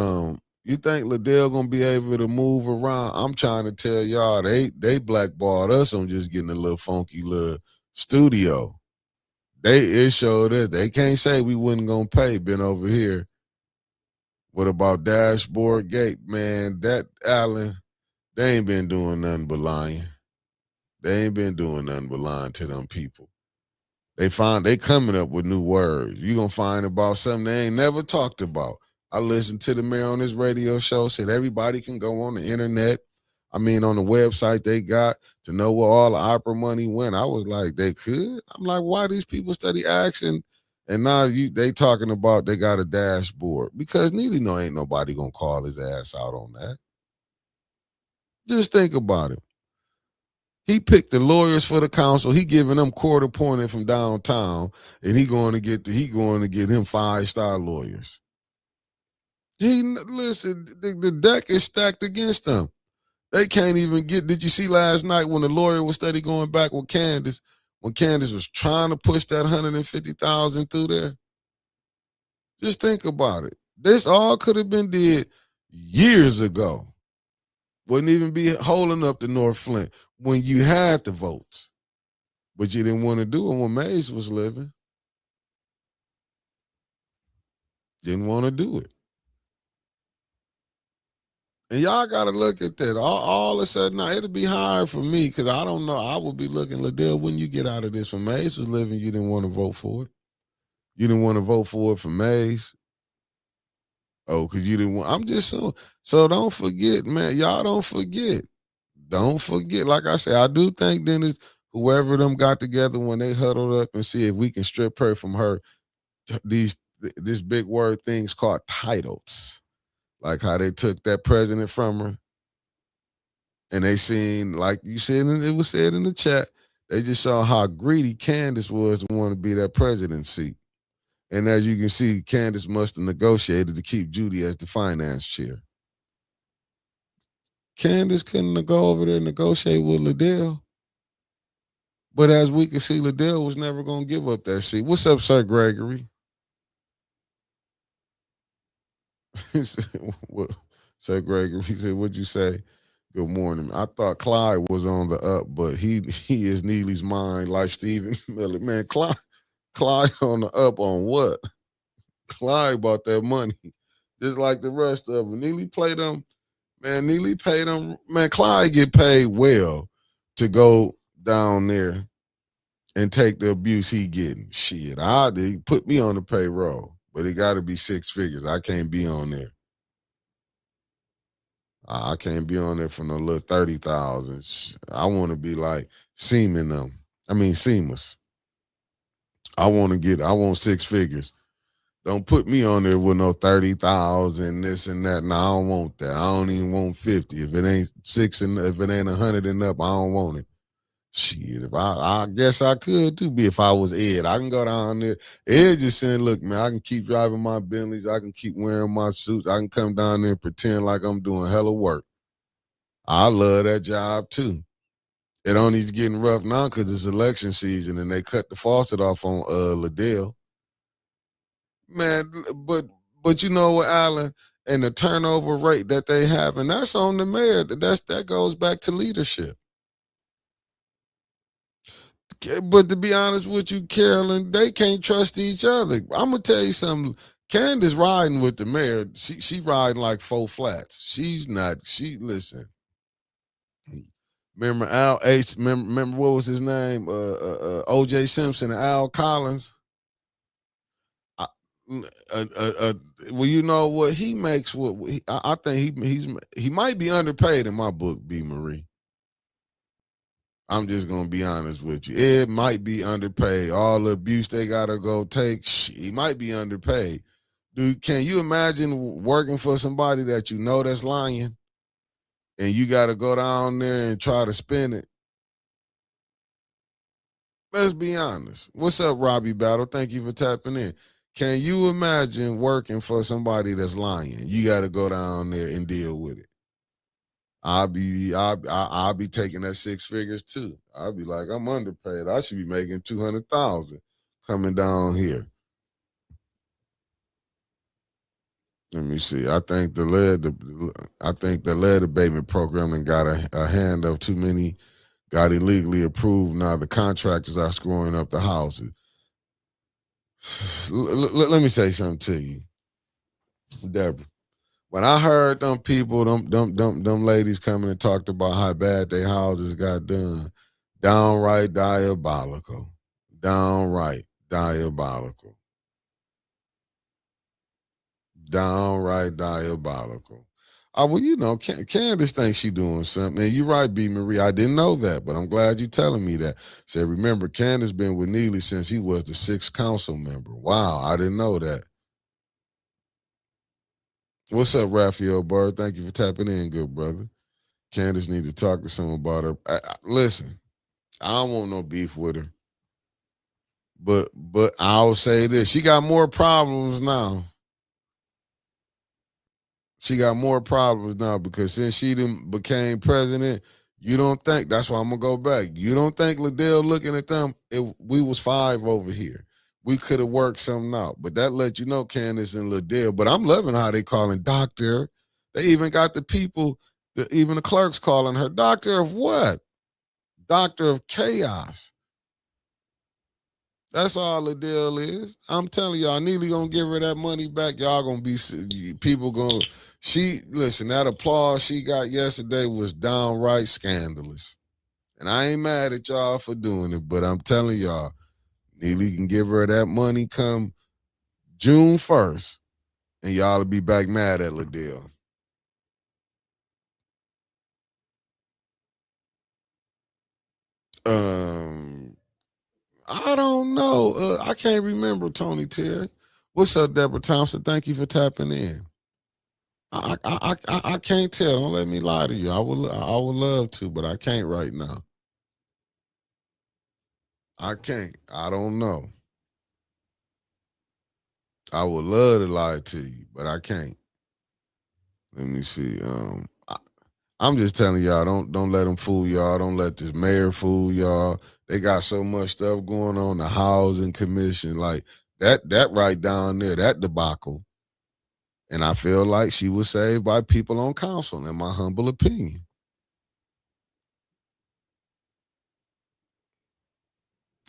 you think Liddell gonna be able to move around? I'm trying to tell y'all they blackballed us on just getting a little funky little studio. It showed us they can't say we wasn't gonna pay. Been over here. What about Dashboard Gate? Man, that Allen, they ain't been doing nothing but lying. They ain't been doing nothing but lying to them people. They coming up with new words. You gonna find about something they ain't never talked about. I listened to the mayor on his radio show, said everybody can go on the internet. I mean, on the website they got to know where all the opera money went. I was like, they could? I'm like, why these people study action? And now they talking about they got a dashboard. Because Neely know ain't nobody gonna call his ass out on that. Just think about it. He picked the lawyers for the council. He giving them court appointed from downtown, and he going to get him 5-star lawyers. Listen, the deck is stacked against them. They can't even get. Did you see last night when the lawyer was steady going back with Candace? When Candace was trying to push that 150,000 through there? Just think about it. This all could have been did years ago. Wouldn't even be holding up the North Flint when you had the votes. But you didn't want to do it when Mays was living. Didn't want to do it. And y'all got to look at that. All of a sudden, now it'll be hard for me because I don't know. I would be looking, Liddell, when you get out of this, when Mays was living, you didn't want to vote for it. You didn't want to vote for it for Mays. Oh, because you didn't want. I'm just so don't forget, man. Y'all don't forget. Don't forget. Like I said, I do think Dennis, whoever them got together when they huddled up and see if we can strip her from her this big word things called titles. Like how they took that president from her. And they seen, like you said, it was said in the chat, they just saw how greedy Candace was to want to be that presidency. And as you can see, Candace must have negotiated to keep Judy as the finance chair. Candace couldn't go over there and negotiate with Liddell. But as we can see, Liddell was never going to give up that seat. What's up, Sir Gregory? Sir Gregory, he said, what'd you say? Good morning. I thought Clyde was on the up, but he is Neely's mind like Stephen Miller. Man, Clyde on the up on what? Clyde bought that money. Just like the rest of them. Neely played them. Man, Neely paid them. Man, Clyde get paid well to go down there and take the abuse he getting. Shit, he put me on the payroll, but it got to be 6 figures. I can't be on there. I can't be on there for no little 30,000. I want to be like Seaman them. I mean Seamus. I want six figures. Don't put me on there with no 30,000, this and that. No, I don't want that. I don't even want 50. If it ain't six and if it ain't 100 and up, I don't want it. Shit, if I guess I could too be if I was Ed. I can go down there. Ed just saying, look, man, I can keep driving my Bentleys. I can keep wearing my suits. I can come down there and pretend like I'm doing hella work. I love that job too. It only getting rough now because it's election season and they cut the faucet off on Liddell. Man, but you know what, Alan, and the turnover rate that they have, and that's on the mayor. That goes back to leadership. But to be honest with you, Carolyn, they can't trust each other. I'm gonna tell you something. Candace riding with the mayor. She riding like four flats. She's not. She listen. Remember Al H. Remember what was his name? O.J. Simpson and Al Collins. I, well, you know what he makes. I think he might be underpaid in my book. B. Marie. I'm just gonna be honest with you. It might be underpaid. All the abuse they gotta go take, he might be underpaid. Dude, can you imagine working for somebody that you know that's lying, and you gotta go down there and try to spin it? Let's be honest. What's up, Robbie Battle? Thank you for tapping in. Can you imagine working for somebody that's lying? You gotta go down there and deal with it. I'll be taking that six figures too. I'll be like, I'm underpaid. I should be making 200,000 coming down here. Let me see. I think the lead abatement program and got a hand of too many. Got illegally approved. Now the contractors are screwing up the houses. Let me say something to you, Deborah. When I heard them people, them ladies coming and talked about how bad their houses got done, downright diabolical. Downright diabolical. Downright diabolical. Well, you know, Candace thinks she doing something. And you're right, B. Marie. I didn't know that, but I'm glad you're telling me that. Said, remember, Candace been with Neely since he was the sixth council member. Wow, I didn't know that. What's up, Raphael Bird? Thank you for tapping in, good brother. Candace needs to talk to someone about her. Listen, I don't want no beef with her. But I'll say this. She got more problems now. She got more problems now because since she became president, you don't think, that's why I'm going to go back. You don't think Liddell looking at them, we was five over here. We could have worked something out. But that let you know, Candace and Liddell. But I'm loving how they calling doctor. They even got the people, even the clerks calling her doctor of what? Doctor of chaos. That's all the deal is. I'm telling y'all, Neely gonna give her that money back. Y'all gonna be people gonna. Listen. That applause she got yesterday was downright scandalous, and I ain't mad at y'all for doing it. But I'm telling y'all, Neely can give her that money come June 1st, and y'all will be back mad at Liddell. I don't know. I can't remember Tony Terry. What's up, Deborah Thompson? Thank you for tapping in. I can't tell. Don't let me lie to you. I would love to, but I can't right now. I can't. I don't know. I would love to lie to you, but I can't. Let me see. I'm just telling y'all, don't let them fool y'all. Don't let this mayor fool y'all. They got so much stuff going on. The housing commission, like that right down there, that debacle. And I feel like she was saved by people on council, in my humble opinion.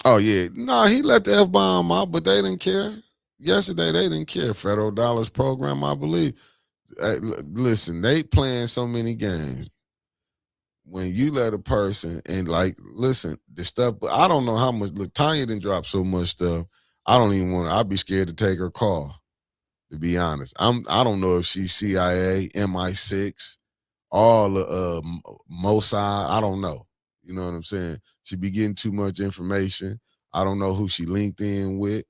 Oh, yeah. No, he let the F-bomb out, but they didn't care. Yesterday, they didn't care. Federal dollars program, I believe. Hey, listen, they playing so many games. When you let a person, and like, listen, the stuff, but I don't know how much, look, Tanya didn't drop so much stuff. I don't even want to, I'd be scared to take her call, to be honest. I don't know if she's CIA, MI6, all the Mossad. I don't know. You know what I'm saying? She be getting too much information. I don't know who she linked in with.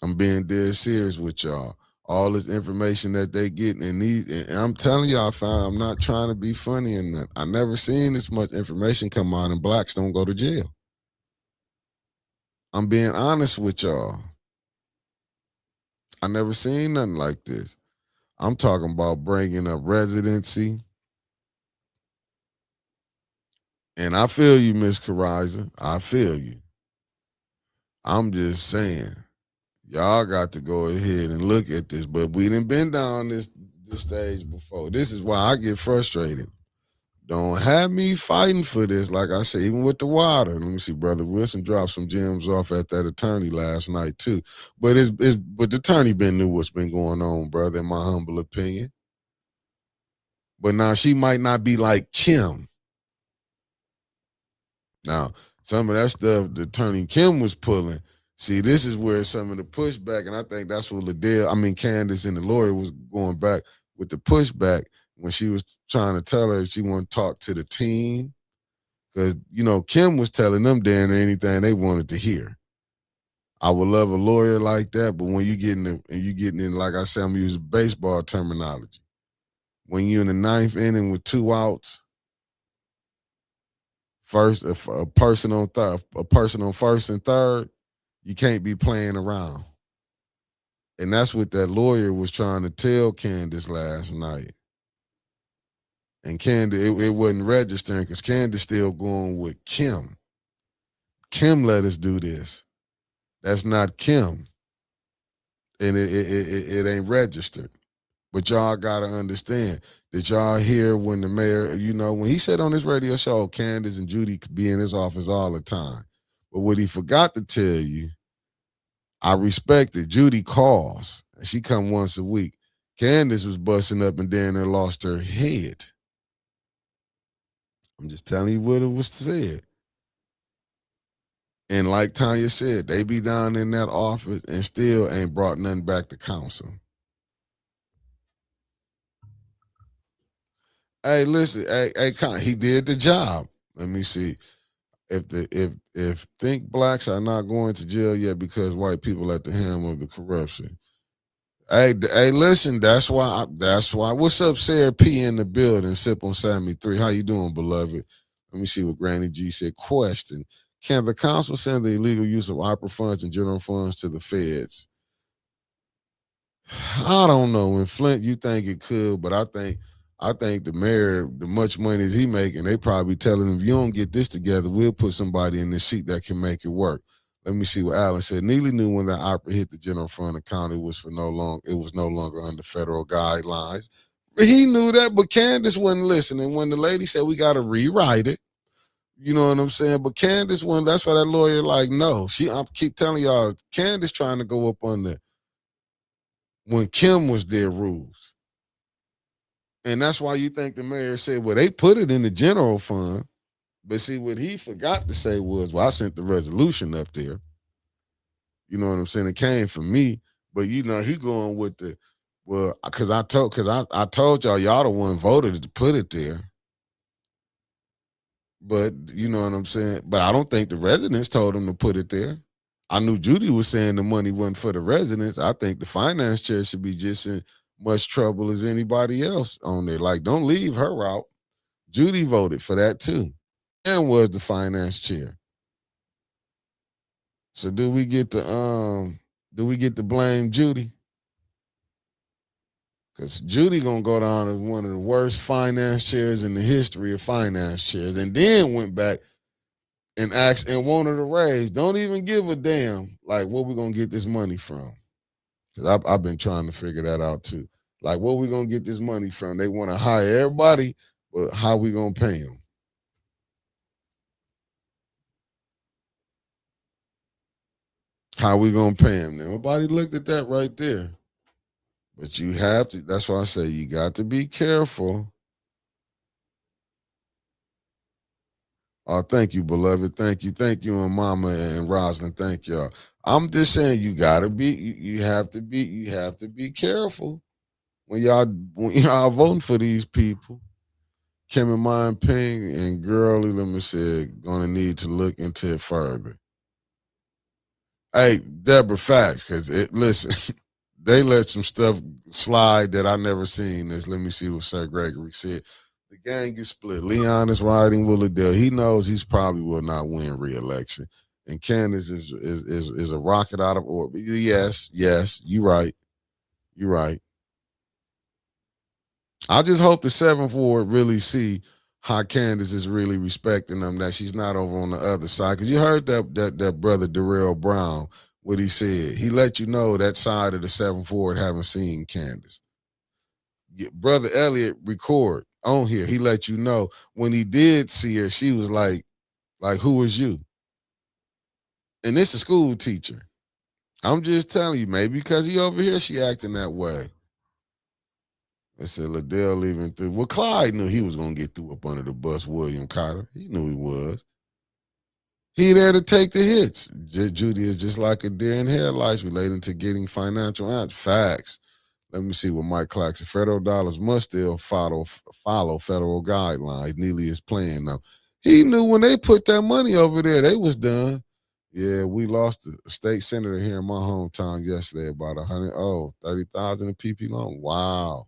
I'm being dead serious with y'all. All this information that they get and I'm telling y'all, fam, I'm not trying to be funny and that. I never seen this much information come out and blacks don't go to jail. I'm being honest with y'all. I never seen nothing like this. I'm talking about bringing up residency. And I feel you, Miss Kariza. I feel you. I'm just saying, y'all got to go ahead and look at this. But we done been down this stage before. This is why I get frustrated. Don't have me fighting for this. Like I said, even with the water. Let me see, Brother Wilson dropped some gems off at that attorney last night too. But but the attorney knew what's been going on, brother, in my humble opinion. But now she might not be like Kim. Now, some of that stuff the attorney Kim was pulling. See, this is where some of the pushback, and I think that's what Candace and the lawyer was going back with the pushback when she was trying to tell her she wanted to talk to the team. Because, Kim was telling them damn anything they wanted to hear. I would love a lawyer like that, but when you getting in, like I said, I'm using baseball terminology. When you're in the ninth inning with 2 outs, first a person on first and third, you can't be playing around. And that's what that lawyer was trying to tell Candace last night. And Candace, it wasn't registering because Candace still going with Kim. Kim let us do this. That's not Kim. And it ain't registered. But y'all got to understand that y'all hear when the mayor, when he said on his radio show, Candace and Judy could be in his office all the time. But what he forgot to tell you, I respect it. Judy calls. She come once a week. Candace was busting up and down there lost her head. I'm just telling you what it was said. And like Tanya said, they be down in that office and still ain't brought nothing back to council. Hey, listen, hey, he did the job. Let me see. If think blacks are not going to jail yet because white people at the helm of the corruption. Hey, listen, that's why. What's up, Sarah P in the building? Sip on Sammy 3. How you doing, beloved? Let me see what Granny G said. Question: can the council send the illegal use of opera funds and general funds to the feds? I don't know. In Flint, you think it could, but I think the mayor, the much money he making, they probably telling him, if you don't get this together, we'll put somebody in this seat that can make it work. Let me see what Alan said. Neely knew when that opera hit the general fund account, it was no longer under federal guidelines. But he knew that, but Candace wasn't listening. When the lady said we got to rewrite it, you know what I'm saying? But Candace wasn't. That's why that lawyer no. I keep telling y'all, Candace trying to go up on when Kim was their rules. And that's why you think the mayor said, well, they put it in the general fund. But see, what he forgot to say was, well, I sent the resolution up there. You know what I'm saying? It came from me. But, he going with because I told y'all the one voted to put it there. But, you know what I'm saying? But I don't think the residents told him to put it there. I knew Judy was saying the money wasn't for the residents. I think the finance chair should be just in much trouble as anybody else on there. Like, don't leave her out. Judy voted for that too, and was the finance chair. So do we get to blame Judy? Because Judy gonna go down as one of the worst finance chairs in the history of finance chairs, and then went back and asked and wanted a raise. Don't even give a damn like where we gonna get this money from. Because I've been trying to figure that out too. Like, where we gonna get this money from? They want to hire everybody, but how we gonna pay them? How we gonna pay them? Nobody looked at that right there. But you have to. That's why I say you got to be careful. Oh, thank you, beloved. Thank you, and Mama and Roslyn. Thank y'all. I'm just saying you gotta be. You have to be. You have to be careful when y'all voting for these people, Kim and Mine Ping and Girly, let me say, gonna need to look into it further. Hey, Deborah, facts, because it listen, they let some stuff slide that I never seen. This, let me see what Sir Gregory said. The gang is split. Leon is riding with Liddell. He knows he's probably will not win re-election. And Candace is a rocket out of orbit. Yes, you right. You right. I just hope the seventh ward really see how Candace is really respecting them, that she's not over on the other side. Cause you heard that brother Darrell Brown, what he said. He let you know that side of the seventh ward haven't seen Candace. Brother Elliot record on here. He let you know when he did see her, she was like, who is you? And this a school teacher. I'm just telling you, maybe because he over here, she acting that way. They said Liddell leaving through. Well, Clyde knew he was going to get through up under the bus, William Carter. He knew he was. He there to take the hits. Judy is just like a deer in headlights relating to getting financial facts. Let me see what Mike Clark said. Federal dollars must still follow federal guidelines. Neely is playing now. He knew when they put that money over there, they was done. Yeah, we lost a state senator here in my hometown yesterday, about 30,000 in PP loan. Wow.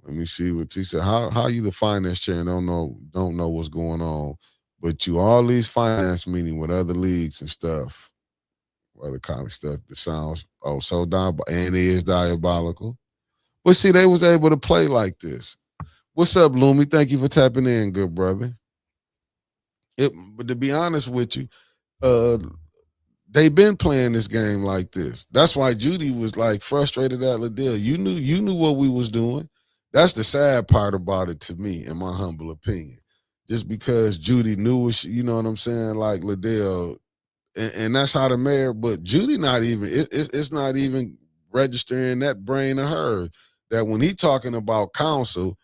Let me see what he said. How you the finance chair and don't know what's going on, but you all these finance meeting with other leagues and stuff, other college stuff that sounds so and is diabolical. But see, they was able to play like this. What's up, Loomy? Thank you for tapping in, good brother. But to be honest with you, uh, they've been playing this game like this. That's why Judy was like frustrated at Liddell. You knew what we was doing. That's the sad part about it to me, in my humble opinion. Just because Judy knew what you know what I'm saying, like Liddell, and that's how the mayor. But Judy not even it's not even registering that brain of hers that when he talking about council,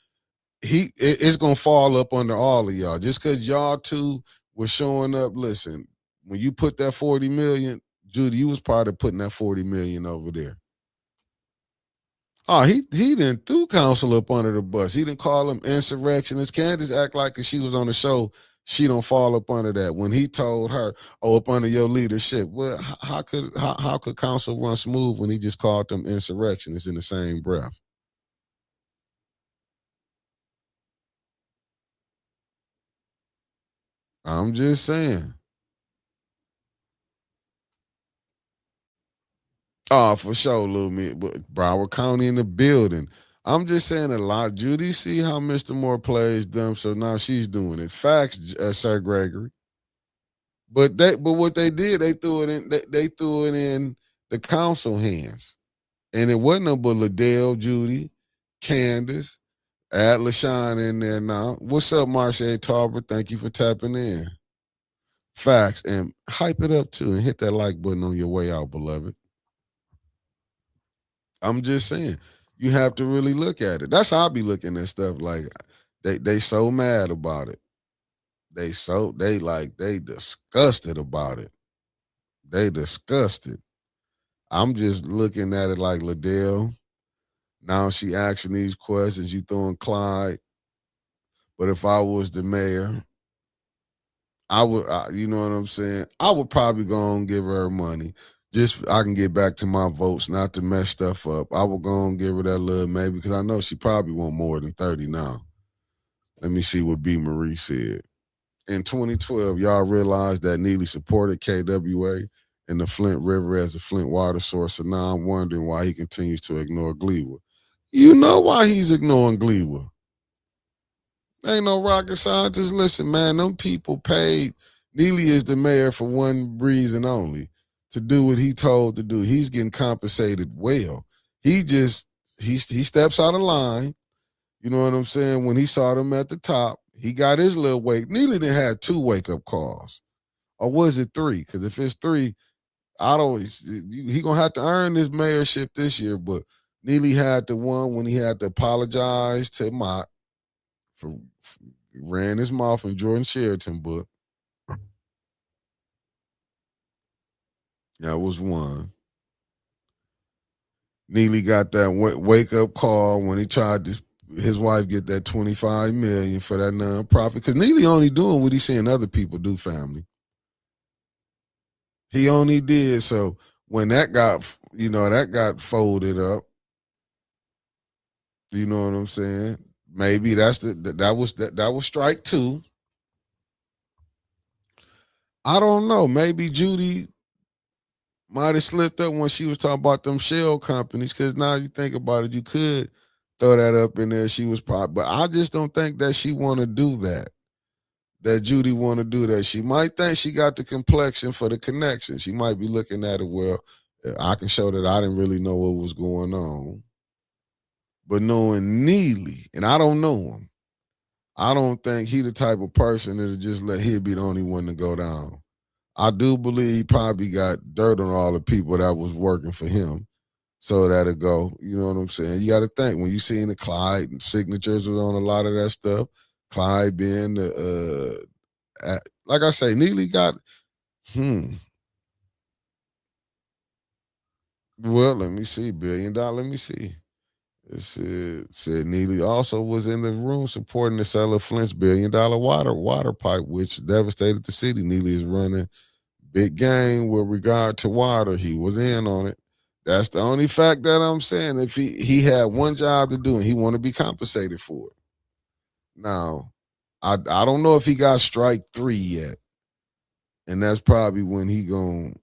it's gonna fall up under all of y'all. Just because y'all two was showing up, listen, when you put that 40 million, Judy, you was part of putting that 40 million over there. Oh, he didn't threw council up under the bus. He didn't call them insurrectionists. Candace act like if she was on the show, she don't fall up under that. When he told her, "Oh, up under your leadership," well, how could council run smooth when he just called them insurrectionists in the same breath? I'm just saying. Oh, for sure, little me. But Broward County in the building. I'm just saying a lot. Judy see how Mr. Moore plays dumb, so now she's doing it. Facts, Sir Gregory. But what they did, they threw it in. They threw it in the council hands, and it wasn't no but Liddell, Judy, Candace, add LaShawn in there now. What's up, Marcia Tarver? Thank you for tapping in. Facts, and hype it up too, and hit that like button on your way out, beloved. I'm just saying, you have to really look at it. That's how I be looking at stuff. Like they so mad about it. They disgusted about it. They disgusted. I'm just looking at it like Liddell. Now she asking these questions. You throwing Clyde. But if I was the mayor, you know what I'm saying? I would probably go and give her money. Just I can get back to my votes, not to mess stuff up. I would go and give her that little maybe because I know she probably want more than 30 now. Let me see what B. Marie said. In 2012, y'all realized that Neely supported KWA and the Flint River as a Flint water source, so now I'm wondering why he continues to ignore Gleewood. You know why he's ignoring Gleewood. Ain't no rocket scientist. Listen, man, them people paid. Neely is the mayor for one reason only, to do what he told to do. He's getting compensated well. He steps out of line. You know what I'm saying? When he saw them at the top, he got his little wake. Neely didn't have 2 wake-up calls. Or was it 3? Because if it's 3, he gonna have to earn this mayorship this year. But Neely had the one when he had to apologize to Mott for ran his mouth in Jordan Sheraton book. That was one. Neely got that wake up call when he tried to his wife get that 25 million for that nonprofit because Neely only doing what he's seeing other people do. Family, he only did so when that got that got folded up. You know what I'm saying? Maybe that was strike two. I don't know. Maybe Judy might have slipped up when she was talking about them shell companies. Because now you think about it, you could throw that up in there. She was probably, but I just don't think that she want to do that. That Judy want to do that. She might think she got the complexion for the connection. She might be looking at it. Well, I can show that I didn't really know what was going on. But knowing Neely, and I don't know him, I don't think he the type of person that'll just let he be the only one to go down. I do believe he probably got dirt on all the people that was working for him. So that'll go. You know what I'm saying? You got to think when you seen the Clyde and signatures was on a lot of that stuff. Clyde being the like I say, Neely got Well, let me see, $1 billion. Let me see. It said Neely also was in the room supporting the sale of Flint's $1 billion water pipe, which devastated the city. Neely is running big game with regard to water. He was in on it. That's the only fact that I'm saying. If he had one job to do and he want to be compensated for it. Now, I don't know if he got strike three yet, and that's probably when he going.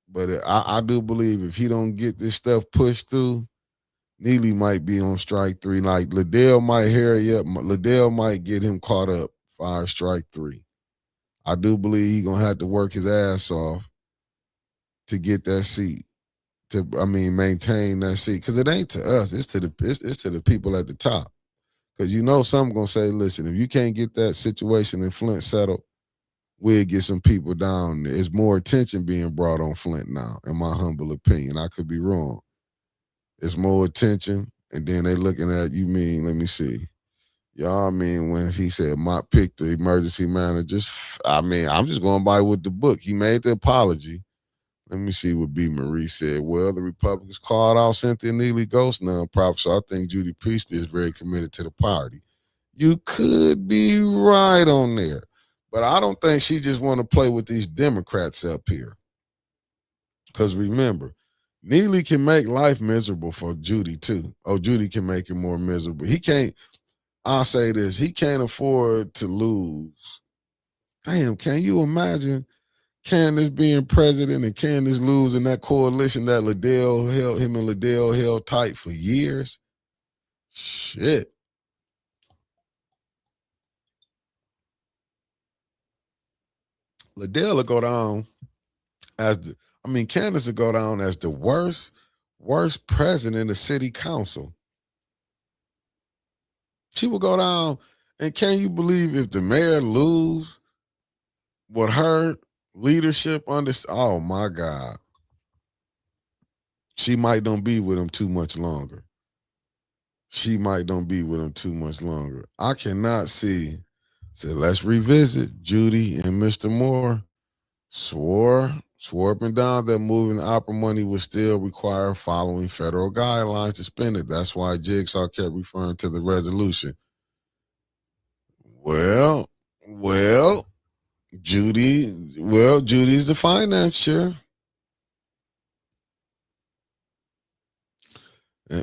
But I do believe if he don't get this stuff pushed through, Neely might be on strike three. Like Liddell might hurry up. Liddell might get him caught up by strike three. I do believe he gonna have to work his ass off to get that seat. Maintain that seat because it ain't to us. It's to the people at the top. Because some gonna say, listen, if you can't get that situation in Flint settled, we'll get some people down. There's more attention being brought on Flint now, in my humble opinion. I could be wrong. It's more attention, and then they looking at you mean, let me see. Y'all mean when he said my pick the emergency managers, I'm just going by with the book. He made the apology. Let me see what B. Marie said. Well, the Republicans called out Cynthia Neely Ghost nonprofit, so I think Judy Priestley is very committed to the party. You could be right on there. But I don't think she just want to play with these Democrats up here. Because remember, Neely can make life miserable for Judy too. Oh, Judy can make it more miserable. He can't, I'll say this, he can't afford to lose. Damn, can you imagine Candace being president and Candace losing that coalition that him and Liddell held tight for years? Shit. Liddell will go down Candace will go down as the worst president of city council. She will go down, and can you believe if the mayor lose with her leadership under? Oh my God, she might don't be with him too much longer. She might don't be with him too much longer. I cannot see. So let's revisit. Judy and Mr. Moore swore up and down that moving the opera money would still require following federal guidelines to spend it. That's why Jigsaw kept referring to the resolution. Well, Judy's the finance chair.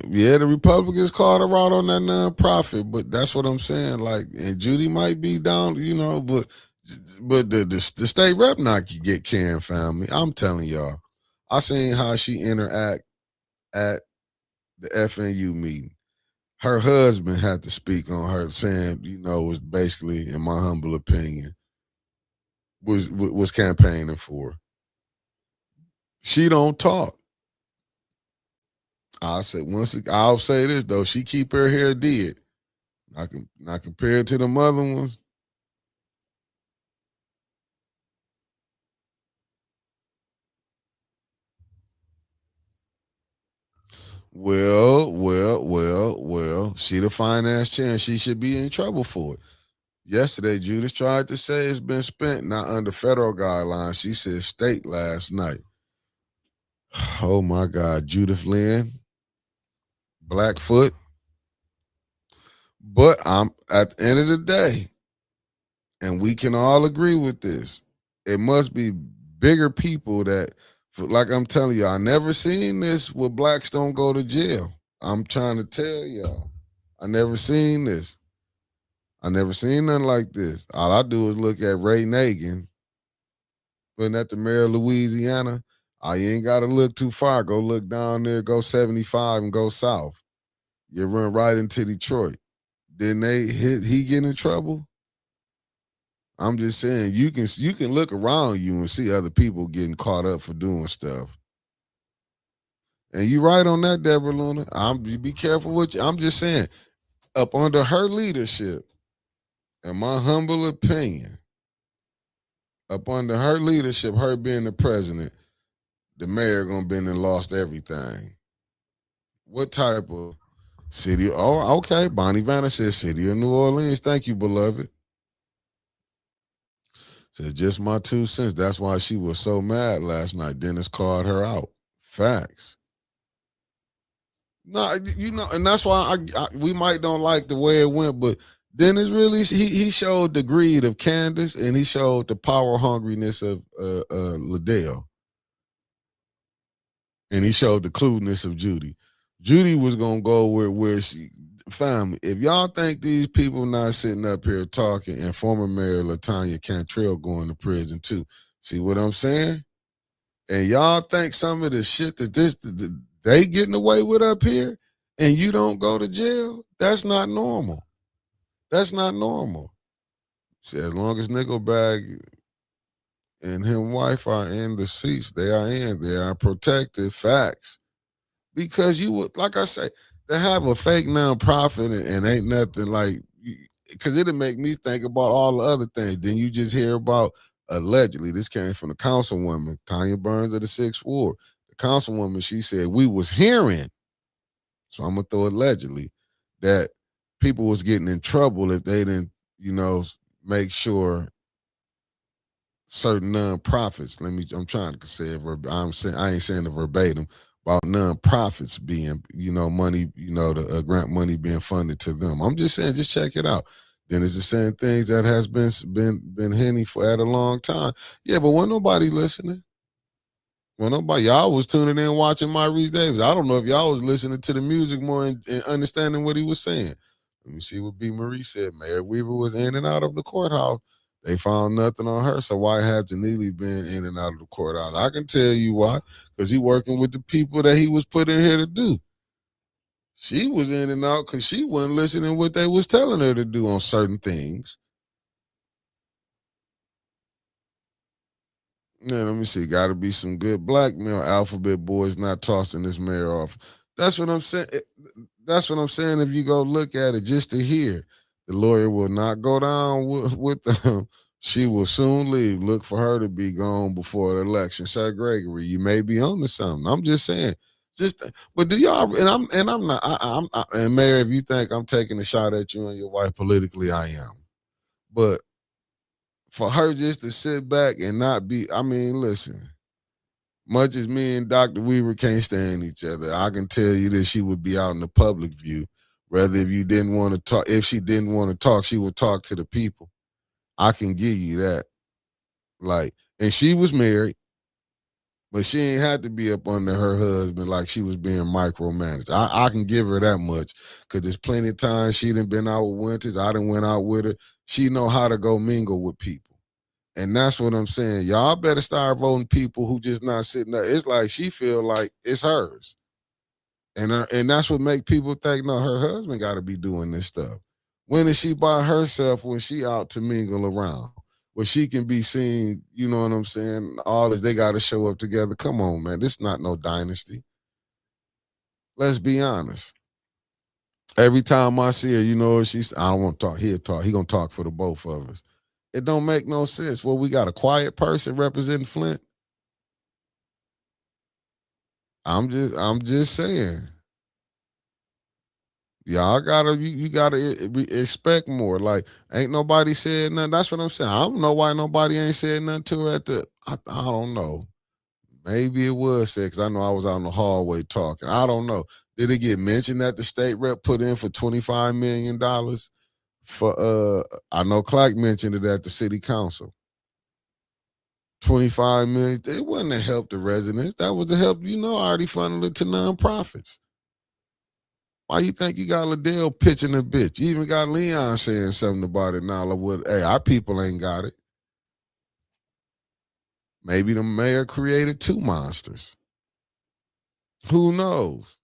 Yeah, the Republicans called her out on that nonprofit, but that's what I'm saying. Like, and Judy might be down, but the state rep not get Karen family. I'm telling y'all, I seen how she interact at the FNU meeting. Her husband had to speak on her, saying, was basically, in my humble opinion, was campaigning for. She don't talk. I'll say this though, she keep her hair did. Not compared to them other ones. Well. She the finance chair and she should be in trouble for it. Yesterday, Judith tried to say it's been spent not under federal guidelines. She said state last night. Oh my God, Judith Lynn. Blackfoot. But I'm at the end of the day, and we can all agree with this. It must be bigger people that, like I'm telling you, I never seen this where blacks don't go to jail. I'm trying to tell y'all, I never seen this. I never seen nothing like this. All I do is look at Ray Nagin putting at the mayor of Louisiana. Oh, you ain't got to look too far. Go look down there, go 75 and go south. You run right into Detroit. Then he get in trouble. I'm just saying you can look around you and see other people getting caught up for doing stuff. And you right on that, Deborah Luna. You be careful with you. I'm just saying, up under her leadership, in my humble opinion, up under her leadership, her being the president, the mayor gonna been and lost everything. What type of city? Oh, okay. Bonnie Vanna says city of New Orleans. Thank you, beloved. Said just my 2 cents. That's why she was so mad last night. Dennis called her out. Facts. No, and that's why we might don't like the way it went, but Dennis really he showed the greed of Candace and he showed the power hungriness of Liddell, and he showed the cluedness of Judy. Judy was gonna go where she family. If y'all think these people not sitting up here talking, and former Mayor Latanya Cantrell going to prison too. See what I'm saying? And y'all think some of the shit that they getting away with up here, and you don't go to jail? That's not normal. That's not normal. See, as long as Nickelbag and him wife are in the seats, they are in. They are protected. Facts. Because you would, like I say, to have a fake nonprofit and ain't nothing like, because it'll make me think about all the other things. Then you just hear about allegedly, this came from the councilwoman, Tanya Burns of the 6th Ward. The councilwoman, she said, we was hearing, so I'm going to throw allegedly, that people was getting in trouble if they didn't, make sure certain nonprofits. I'm trying to say it. I ain't saying it verbatim about nonprofits being, money, the grant money being funded to them. I'm just saying, just check it out. Then it's just saying things that has been hinting for at a long time. Yeah, but when nobody listening. Well, nobody, y'all was tuning in watching Maurice Davis. I don't know if y'all was listening to the music more and understanding what he was saying. Let me see what B. Marie said. Mayor Weaver was in and out of the courthouse. They found nothing on her, so why hasn't Neely been in and out of the courthouse? I can tell you why, because he working with the people that he was put in here to do. She was in and out because she wasn't listening what they was telling her to do on certain things. Yeah, let me see. Got to be some good blackmail. Alphabet boys not tossing this mayor off. That's what I'm saying. That's what I'm saying. If you go look at it just to hear, the lawyer will not go down with them. She will soon leave. Look for her to be gone before the election. Sir Gregory, you may be on to something. I'm just saying. But do y'all? And I'm not. And Mayor, if you think I'm taking a shot at you and your wife politically, I am. But for her just to sit back and not be, I mean, listen, much as me and Dr. Weaver can't stand each other, I can tell you that she would be out in the public view. Rather, if you didn't want to talk, if she didn't want to talk, she would talk to the people. I can give you that. Like, and she was married, but she ain't had to be up under her husband like she was being micromanaged. I can give her that much because there's plenty of times she done been out with Winters. I done went out with her. She know how to go mingle with people. And that's what I'm saying. Y'all better start voting people who just not sitting there. It's like she feel like it's hers. And that's what make people think, no, her husband got to be doing this stuff. When is she by herself when she out to mingle around? Where she can be seen, you know what I'm saying? All this, they got to show up together. Come on, man. This is not no dynasty. Let's be honest. Every time I see her, she's, I don't want to talk. He'll talk. He going to talk for the both of us. It don't make no sense. Well, we got a quiet person representing Flint. I'm just saying. Y'all gotta, you gotta expect more. Like, ain't nobody said nothing. That's what I'm saying. I don't know why nobody ain't said nothing to her I don't know. Maybe it was said because I know I was out in the hallway talking. I don't know. Did it get mentioned that the state rep put in for $25 million for? I know Clark mentioned it at the city council. 25 million. It wasn't to help the residents. That was to help. Already funneled it to nonprofits. Why you think you got Liddell pitching a bitch? You even got Leon saying something about it now. Like, hey, our people ain't got it. Maybe the mayor created two monsters. Who knows?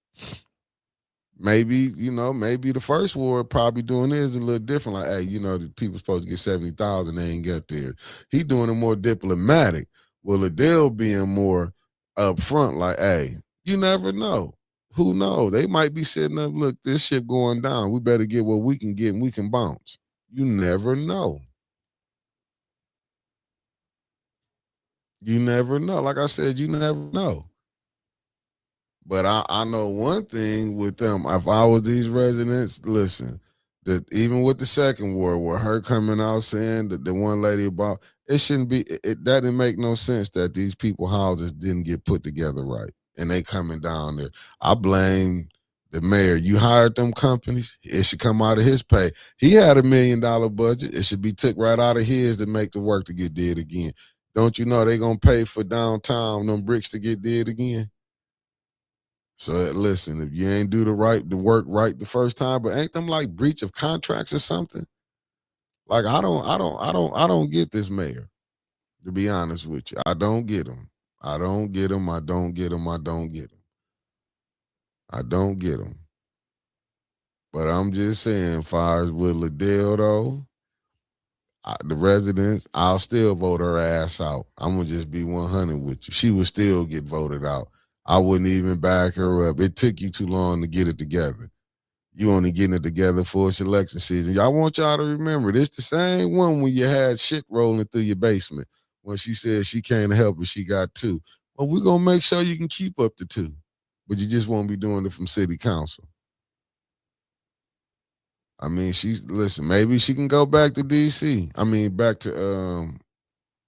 Maybe the first ward probably doing this a little different. Like, hey, the people supposed to get 70,000, they ain't get there. He doing it more diplomatic. Well, Adele being more upfront, like, hey, you never know. Who knows? They might be sitting up, look, this shit going down. We better get what we can get and we can bounce. You never know. You never know. Like I said, you never know. But I know one thing with them. If I was these residents, listen, that even with the second ward, where her coming out saying that the one lady about it shouldn't be, that didn't make no sense that these people houses didn't get put together right, and they coming down there. I blame the mayor. You hired them companies. It should come out of his pay. He had $1 million budget. It should be took right out of his to make the work to get did again. Don't you know they gonna pay for downtown them bricks to get did again? So listen, if you ain't do the work right the first time, but ain't them like breach of contracts or something? Like I don't get this mayor. To be honest with you, I don't get him. I don't get him. I don't get him. I don't get him. I don't get him. But I'm just saying, far as with Liddell though, the residents, I'll still vote her ass out. I'm gonna just be 100 with you. She would still get voted out. I wouldn't even back her up. It took you too long to get it together. You only getting it together for its election season. I want y'all to remember this the same one when you had shit rolling through your basement. When she said she can't help it, she got two. Well, we're gonna make sure you can keep up to two. But you just won't be doing it from city council. I mean, listen, maybe she can go back to DC. I mean, back to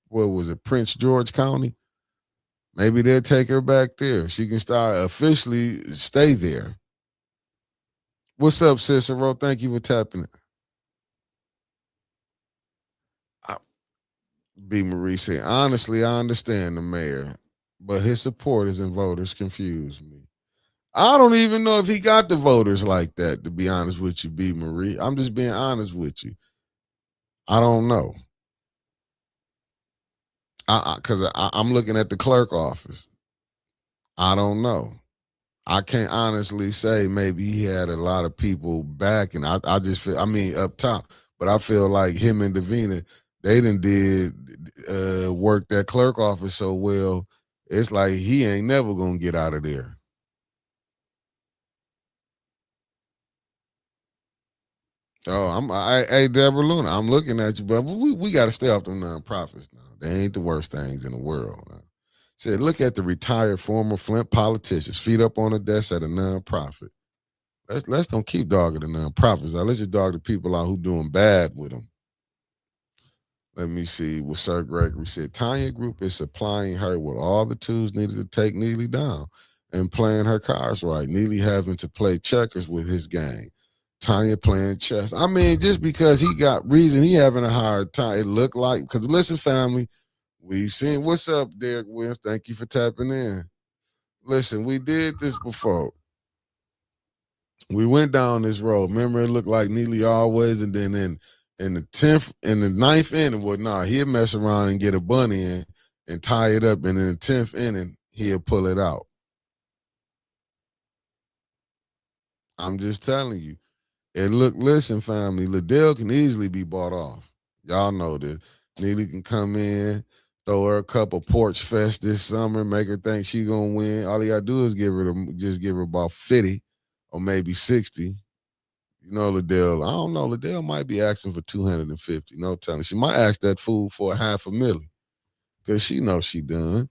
what was it, Prince George County? Maybe they'll take her back there. She can start officially stay there. What's up, Cicero? Thank you for tapping it. B. Marie said, honestly, I understand the mayor, but his supporters and voters confuse me. I don't even know if he got the voters like that, to be honest with you, B. Marie. I'm just being honest with you. I don't know. Because I'm looking at the clerk office. I don't know. I can't honestly say maybe he had a lot of people back, and I just feel, I mean, up top, but I feel like him and Davina, they did work that clerk office so well. It's like he ain't never gonna get out of there. Hey Deborah Luna, I'm looking at you, but we got to stay off them nonprofits now. They ain't the worst things in the world. Now. Said, look at the retired former Flint politicians, feet up on the desk at a nonprofit. Let's don't keep dogging the nonprofits. Let's just dog the people out who doing bad with them. Let me see what Sir Gregory said. Tanya Group is supplying her with all the tools needed to take Neely down and playing her cards right. Neely having to play checkers with his gang. Tanya playing chess. I mean, just because he got reason he having a hard time, it looked like, because listen, family, we seen, what's up, Derek Williams? Thank you for tapping in. Listen, we did this before. We went down this road. Remember, it looked like Neely always, and then in the 10th, in the 9th inning, well, he'd mess around and get a bunt in and tie it up, and in the 10th inning, he'll pull it out. I'm just telling you. And look, listen, family, Liddell can easily be bought off. Y'all know this. Neely can come in, throw her a couple porch fest this summer, make her think she gonna win. All he gotta do is just give her about 50 or maybe 60. You know, Liddell, I don't know. Liddell might be asking for 250. No telling. She might ask that fool for $500,000 because she knows she done.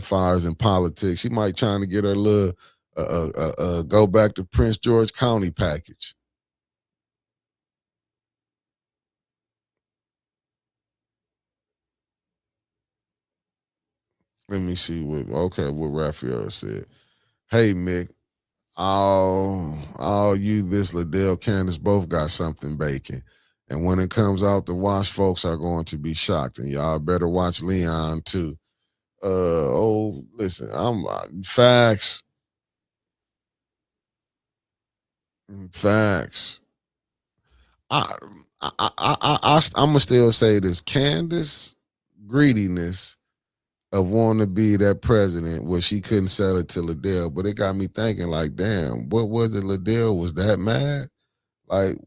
Fires in politics. She might trying to get her little go back to Prince George County package. Let me see what Raphael said. Hey Mick, all you, this Liddell, Candace both got something baking. And when it comes out the wash, folks are going to be shocked. And y'all better watch Leon too. Listen, I'm facts, facts. I, I'm gonna still say this: Candace greediness of wanting to be that president where she couldn't sell it to Liddell, but it got me thinking, like, damn, what was it? Liddell was that mad, like,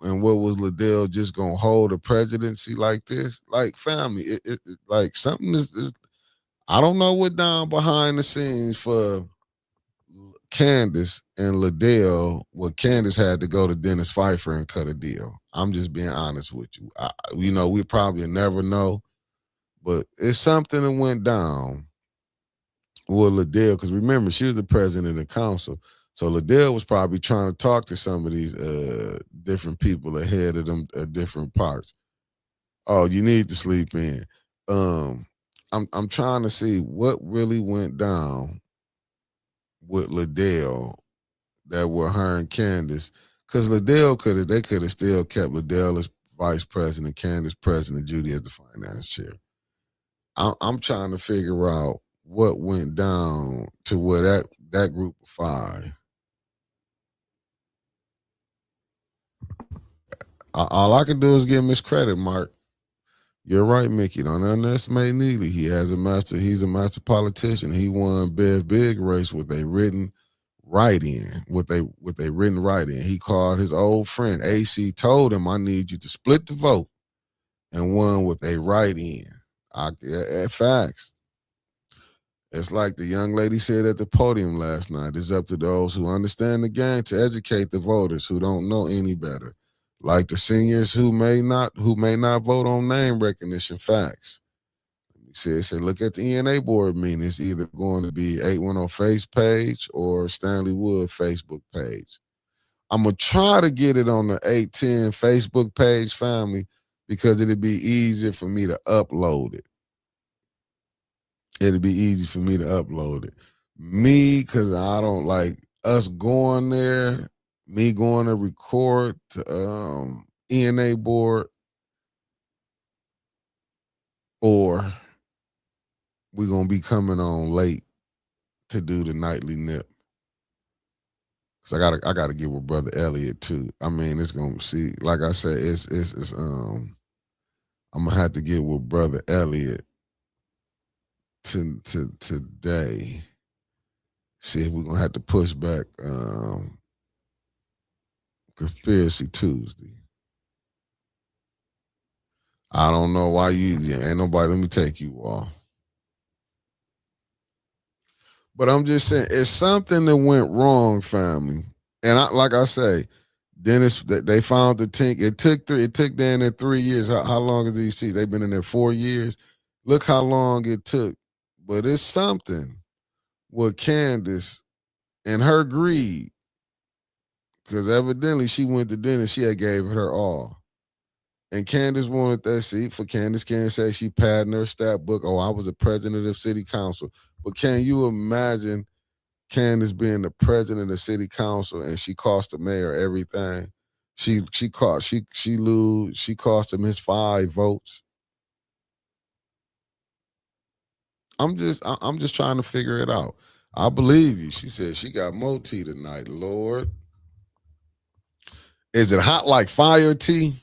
and what was Liddell just gonna hold a presidency like this? Like, family, like something is. I don't know what down behind the scenes for Candace and Liddell, well, Candace had to go to Dennis Pfeiffer and cut a deal. I'm just being honest with you. We probably never know, but it's something that went down with Liddell, because remember, she was the president of the council. So Liddell was probably trying to talk to some of these different people ahead of them different parts. Oh, you need to sleep in. I'm trying to see what really went down with Liddell that were her and Candace, because Liddell could have still kept Liddell as vice president, Candace president, Judy as the finance chair. I'm trying to figure out what went down to where that group of five. All I can do is give him his credit, Mark. You're right, Mickey. Don't underestimate Neely. He's a master politician. He won Bev Big race with a written write-in, with a written write-in. He called his old friend AC, told him, I need you to split the vote, and won with a write-in. Facts. It's like the young lady said at the podium last night. It's up to those who understand the game to educate the voters who don't know any better. Like the seniors who may not vote on name recognition. Facts. Say, look at the ENA board meeting. It's either going to be 810 face page or Stanley Wood Facebook page. I'm going to try to get it on the 810 Facebook page, family, because it'd be easier for me to upload it. It'd be easy for me to upload it. Me, because I don't like us going there, me going to record to ENA board, or we're going to be coming on late to do the nightly nip. Cause I gotta get with Brother Elliot too. I mean, it's gonna see, like I said, it's I'm gonna have to get with Brother Elliot to today. See if we're gonna have to push back Conspiracy Tuesday. I don't know why ain't nobody, let me take you off. But I'm just saying, it's something that went wrong, family. And like I say, Dennis, they found the tink. It took them in 3 years. How long is these seats? They've been in there 4 years. Look how long it took. But it's something with Candace and her greed. Because evidently she went to Dennis, she had gave it her all. And Candace wanted that seat. For Candace can't say she padding her stat book. Oh, I was the president of city council. But can you imagine Candace being the president of city council and she cost the mayor everything? She cost him his 5 votes. I'm just trying to figure it out. I believe you. She said she got more tea tonight, Lord. Is it hot like fire tea?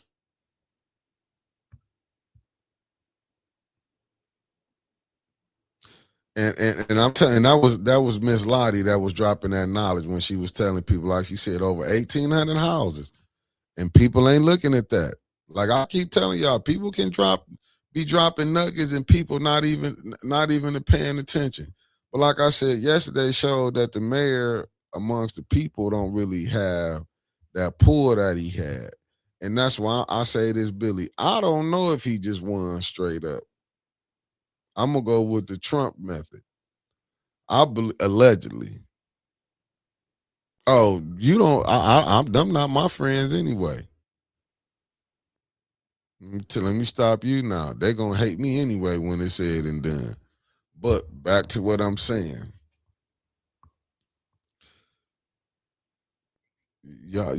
And I'm telling, that was Miss Lottie that was dropping that knowledge when she was telling people, like she said, over 1,800 houses, and people ain't looking at that. Like I keep telling y'all, people can be dropping nuggets, and people not even paying attention. But like I said, yesterday showed that the mayor amongst the people don't really have that pull that he had, and that's why I say this, Billy. I don't know if he just won straight up. I'm gonna go with the Trump method. Allegedly. Oh, you don't. I'm them not my friends anyway. Let me stop you now. They gonna hate me anyway when it's said and done. But back to what I'm saying. Y'all,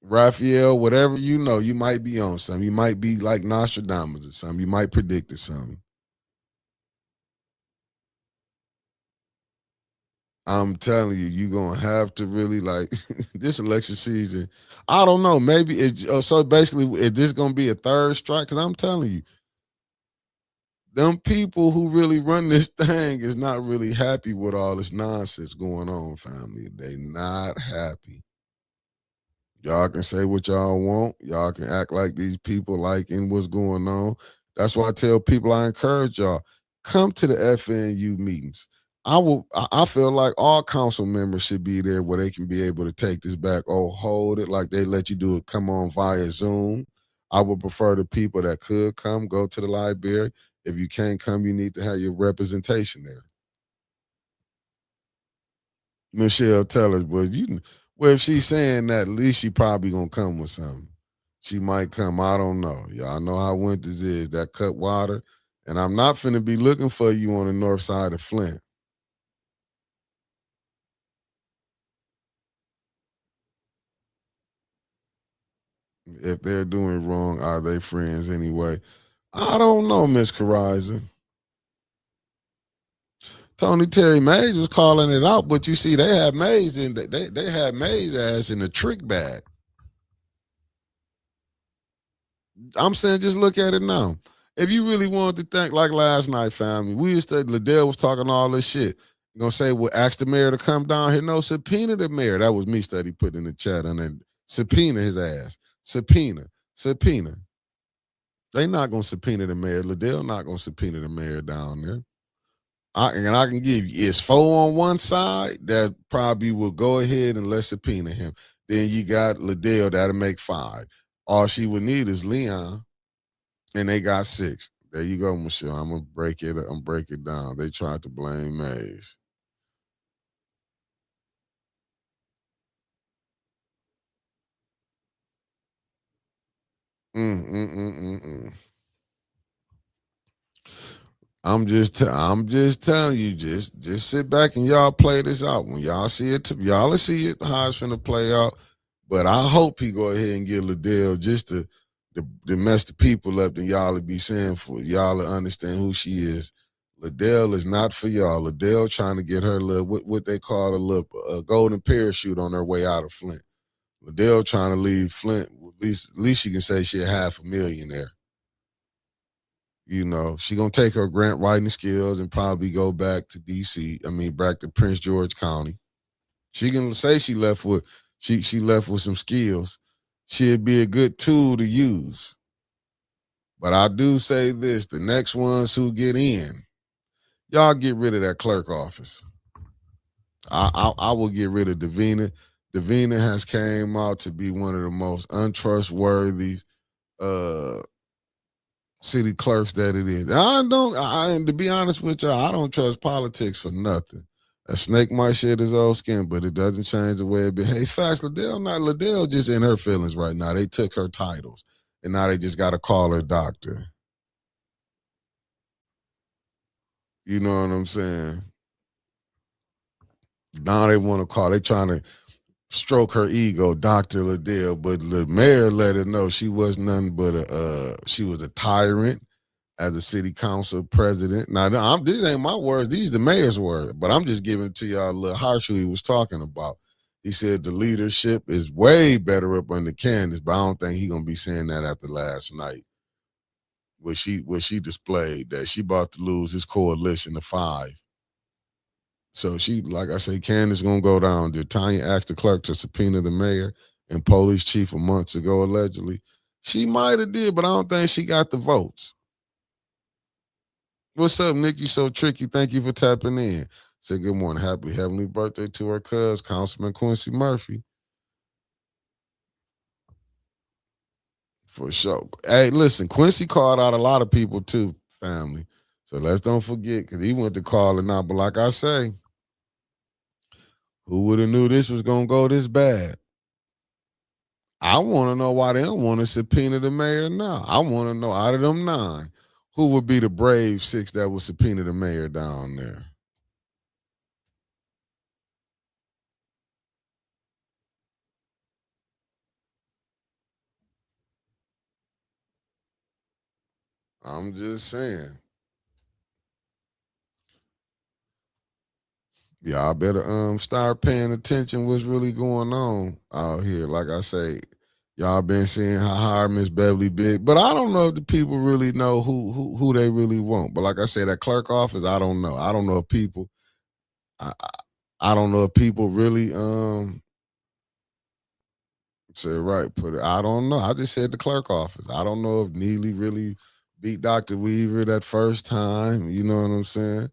Raphael, whatever you know, you might be on something. You might be like Nostradamus or something. You might predict something. I'm telling you, you're gonna have to really like this election season. I don't know. Maybe so. Basically, is this gonna be a third strike? Because I'm telling you, them people who really run this thing is not really happy with all this nonsense going on. Family, they not happy. Y'all can say what y'all want. Y'all can act like these people liking what's going on. That's why I tell people, I encourage y'all, come to the FNU meetings. I feel like all council members should be there where they can be able to take this back. Oh, hold it, like they let you do it. Come on via Zoom. I would prefer the people that could come go to the library. If you can't come, you need to have your representation there. Michelle tell us, well, if she's saying that, at least she probably gonna come with something. She might come. I don't know. Y'all know how winters is. That cut water, and I'm not finna be looking for you on the north side of Flint. If they're doing wrong, are they friends anyway? I don't know, Miss Corizon. Tony Terry Mays was calling it out, but you see, they had Mays in they had Mays ass in the trick bag. I'm saying just look at it now. If you really wanted to think like last night, family, we used to Liddell was talking all this shit. You gonna say, well, ask the mayor to come down here? No, subpoena the mayor. That was me study putting in the chat and then subpoena his ass. Subpoena. They not gonna subpoena the mayor. Liddell not gonna subpoena the mayor down there. I can give you it's four on one side that probably will go ahead and let's subpoena him. Then you got Liddell that'll make five. All she would need is Leon, and they got six. There you go, Michelle. I'm gonna break it. I'm break it down. They tried to blame Mays. Mm, mm, mm, mm, mm. I'm just telling you, just sit back and y'all play this out. When y'all see it, y'all will see it how it's finna play out. But I hope he go ahead and get Liddell just to mess the people up. Then y'all will be saying for y'all to understand who she is. Liddell is not for y'all. Liddell trying to get her little what they call a little golden parachute on her way out of Flint. Liddell trying to leave Flint. At least she can say she a half a millionaire. You know, she gonna take her grant writing skills and probably go back to DC. I mean, back to Prince George County. She can say she left with some skills. She'd be a good tool to use. But I do say this: the next ones who get in, y'all get rid of that clerk office. I will get rid of Davina. Davina has came out to be one of the most untrustworthy uh city clerks that it is. To be honest with y'all, I don't trust politics for nothing. A snake might shed his old skin, but it doesn't change the way it behaves. Facts, Liddell just in her feelings right now. They took her titles, and now they just got to call her doctor. You know what I'm saying? Now they want to call. They trying to stroke her ego, Dr. Liddell, but the mayor let her know she was nothing but she was a tyrant as a city council president. Now, these ain't my words; these the mayor's words. But I'm just giving it to y'all a little harsh who he was talking about. He said the leadership is way better up under Candace, but I don't think he gonna be saying that after last night, where she displayed that she about to lose his coalition of five. So she, like I say, Candace gonna go down. Did Tanya ask the clerk to subpoena the mayor and police chief a month ago, allegedly? She might have did, but I don't think she got the votes. What's up, Nick? You so tricky. Thank you for tapping in. Say good morning. Happy heavenly birthday to her cuz, Councilman Quincy Murphy. For sure. Hey, listen, Quincy called out a lot of people too, family. So let's don't forget, because he went to calling out. But like I say, who would have knew this was gonna go this bad? I want to know why they don't want to subpoena the mayor now. I want to know out of them nine, Who would be the brave six that would subpoena the mayor down there? I'm just saying. Y'all better start paying attention what's really going on out here. Like I say, y'all been seeing how high Miss Beverly Big, but I don't know if the people really know who they really want. But like I say, that clerk office, I don't know. I don't know if people I don't know if people really said right, put it. I don't know. I just said the clerk office. I don't know if Neely really beat Dr. Weaver that first time. You know what I'm saying?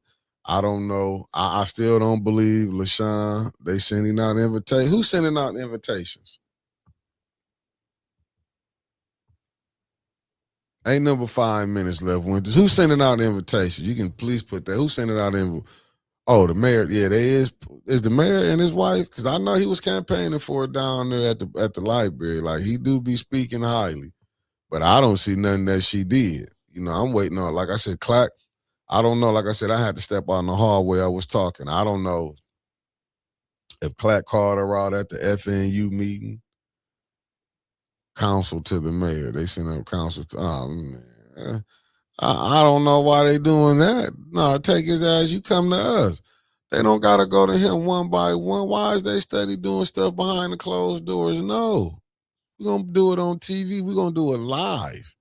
I don't know. I still don't believe LaShawn. They sending out invitations. Who's sending out invitations? Ain't number 5 minutes left. Winters. Who's sending out invitations? You can please put that. Who's sending out Oh, the mayor. Yeah, they is the mayor and his wife, because I know he was campaigning for it down there at the library. Like, he do be speaking highly, but I don't see nothing that she did. You know, I'm waiting on. Like I said, Clack. I don't know. Like I said, I had to step out in the hallway. I was talking. I don't know if Clack called her out at the FNU meeting. Counsel to the mayor. They sent up counsel to. Oh man, I don't know why they doing that. No, take his ass. You come to us. They don't gotta go to him one by one. Why is they steady doing stuff behind the closed doors? No, we're gonna do it on TV. We're gonna do it live.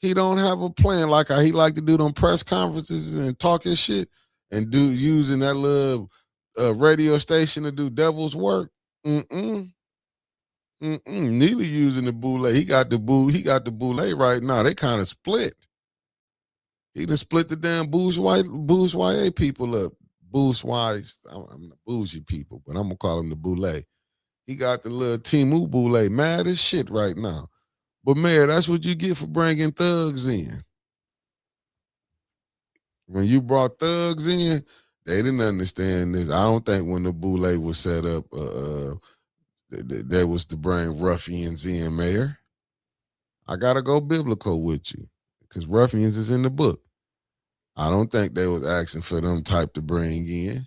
He don't have a plan like how he like to do them press conferences and talk his shit and do using that little radio station to do devil's work. Mm-mm. Mm-mm. Neely using the boule. He got the boule right now. They kind of split. He done split the damn bourgeois people up. Bourgeois, I'm the bougie people, but I'm gonna call him the boule. He got the little Timu boule mad as shit right now. But Mayor, that's what you get for bringing thugs in. When you brought thugs in, they didn't understand this. I don't think when the boule was set up, that was to bring ruffians in, Mayor. I gotta go biblical with you, because ruffians is in the book. I don't think they was asking for them type to bring in.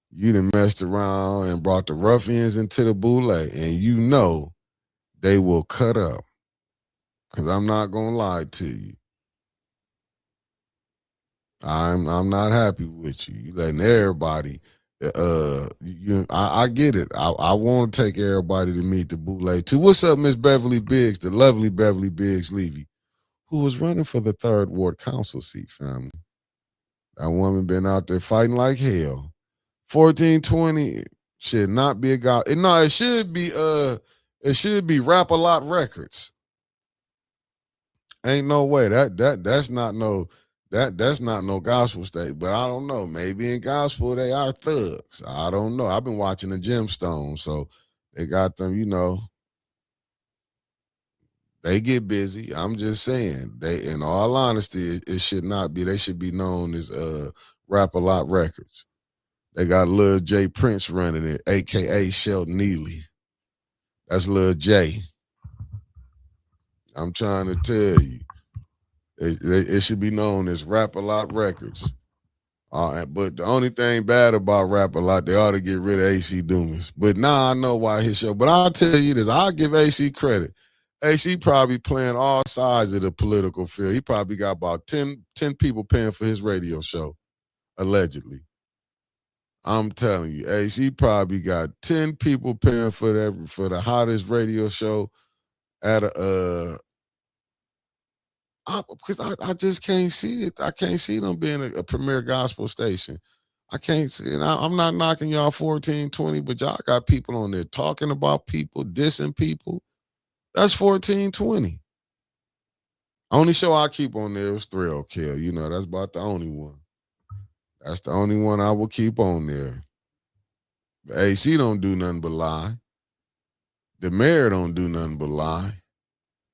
You done messed around and brought the ruffians into the boule, and you know they will cut up. Cause I'm not gonna lie to you. I'm not happy with you. You letting everybody. I get it. I want to take everybody to meet the boule too. What's up, Miss Beverly Biggs, the lovely Beverly Biggs Levy, who was running for the third ward council seat? Family, that woman been out there fighting like hell. 1420 should not be a guy. No, it should be Rap a Lot Records. Ain't no way. That's not no that's not no gospel state. But I don't know. Maybe in gospel they are thugs. I don't know. I've been watching the Gemstones, so they got them, they get busy. I'm just saying. They, in all honesty, it should not be. They should be known as Rap a Lot Records. They got Lil J Prince running it, aka Sheldon Neely. That's Lil J. I'm trying to tell you. It should be known as Rap a Lot Records. But the only thing bad about Rap a Lot, they ought to get rid of AC Dumas. But now I know why his show. But I'll tell you this, I'll give AC credit. AC probably playing all sides of the political field. He probably got about 10 people paying for his radio show, allegedly. I'm telling you, AC probably got 10 people paying for the hottest radio show at because I just can't see it. I can't see them being a premier gospel station. I can't see it. I'm not knocking y'all 1420, but y'all got people on there talking about people, dissing people. That's 1420. Only show I keep on there is Thrill Kill. That's about the only one. That's the only one I will keep on there. But AC don't do nothing but lie. The mayor don't do nothing but lie.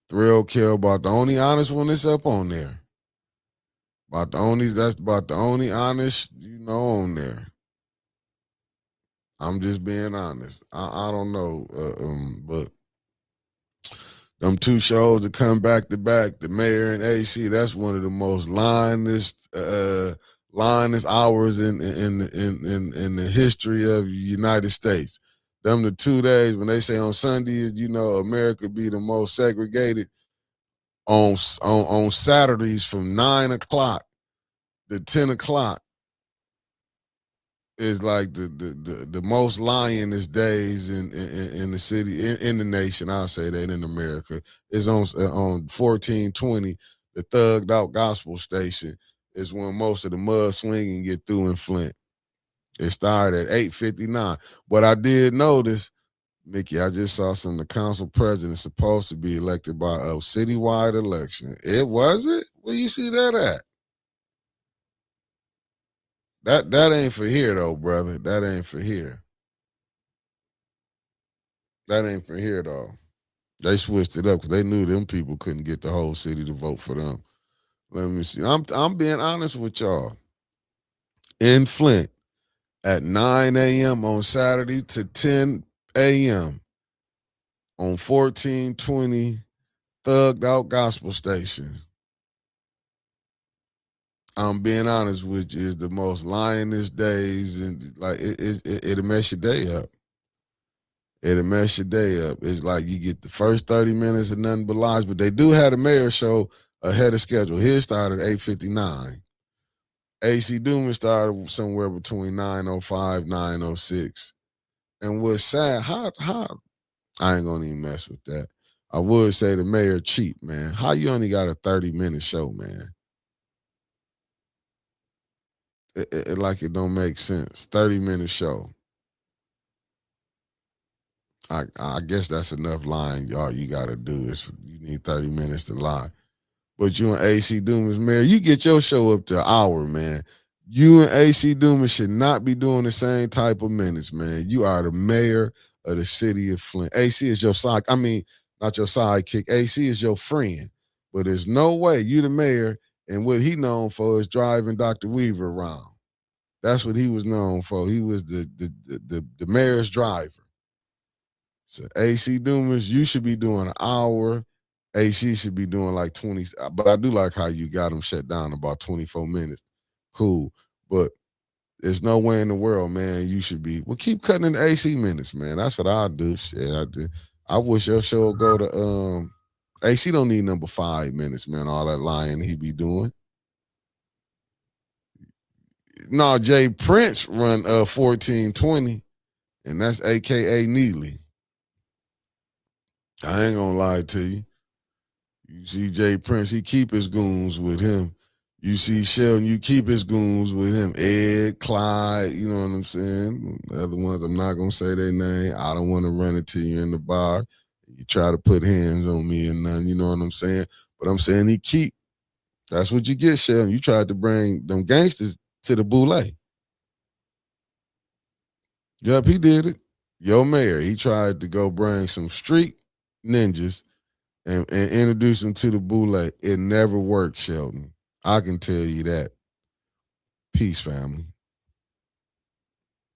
Thrill Kill about the only honest one that's up on there. That's about the only honest, on there. I'm just being honest. I don't know, but Them two shows that come back to back, the mayor and AC, that's one of the most lionest hours in the history of the United States. Them the 2 days when they say on Sunday, America be the most segregated. On Saturdays from 9 o'clock to 10 o'clock is like the most lioness days in the city in the nation. I'll say that in America is on 1420, the thugged out gospel station is when most of the mudslinging get through in Flint. It started at 8:59. But I did notice, Mickey, I just saw some of the council presidents supposed to be elected by a citywide election. It wasn't? Where you see that at? That ain't for here though, brother. That ain't for here. That ain't for here though. They switched it up because they knew them people couldn't get the whole city to vote for them. Let me see. I'm being honest with y'all. In Flint at 9 a.m. on Saturday to 10 a.m. on 1420 Thugged Out Gospel Station. I'm being honest with you, is the most lioness days, and like it'll mess your day up. It'll mess your day up. It's like you get the first 30 minutes of nothing but lies, but they do have the mayor show ahead of schedule. His started at 8:59. AC Dooman started somewhere between 9:05, 9:06. And what's sad, how I ain't gonna even mess with that. I would say the mayor cheap, man. How you only got a 30-minute show, man? It like it don't make sense. 30-minute show. I guess that's enough lying, y'all. You gotta do is you need 30 minutes to lie. But you and AC Dooman's mayor, you get your show up to an hour, man. You and AC Dooman should not be doing the same type of minutes, man. You are the mayor of the city of Flint. AC is your side. I mean, not your sidekick. AC is your friend. But there's no way you the mayor, and what he known for is driving Dr. Weaver around. That's what he was known for. He was the mayor's driver. So AC Doomas, you should be doing an hour. AC should be doing like 20. But I do like how you got him shut down about 24 minutes. Cool. But there's no way in the world, man, you should be. Well, keep cutting in the AC minutes, man. That's what I do. Shit, I do. I wish your show would go to AC don't need number 5 minutes, man. All that lying he be doing. No, Jay Prince run 1420, and that's AKA Neely. I ain't gonna lie to you. You see Jay Prince, he keep his goons with him. You see Sheldon, you keep his goons with him. Ed, Clyde, you know what I'm saying? The other ones, I'm not gonna say their name. I don't want to run into you in the bar. You try to put hands on me and none, you know what I'm saying? But I'm saying he keep. That's what you get, Sheldon. You tried to bring them gangsters to the boule. Yep, he did it. Yo, mayor, he tried to go bring some street ninjas and introduce them to the boule. It never worked, Sheldon. I can tell you that. Peace, family.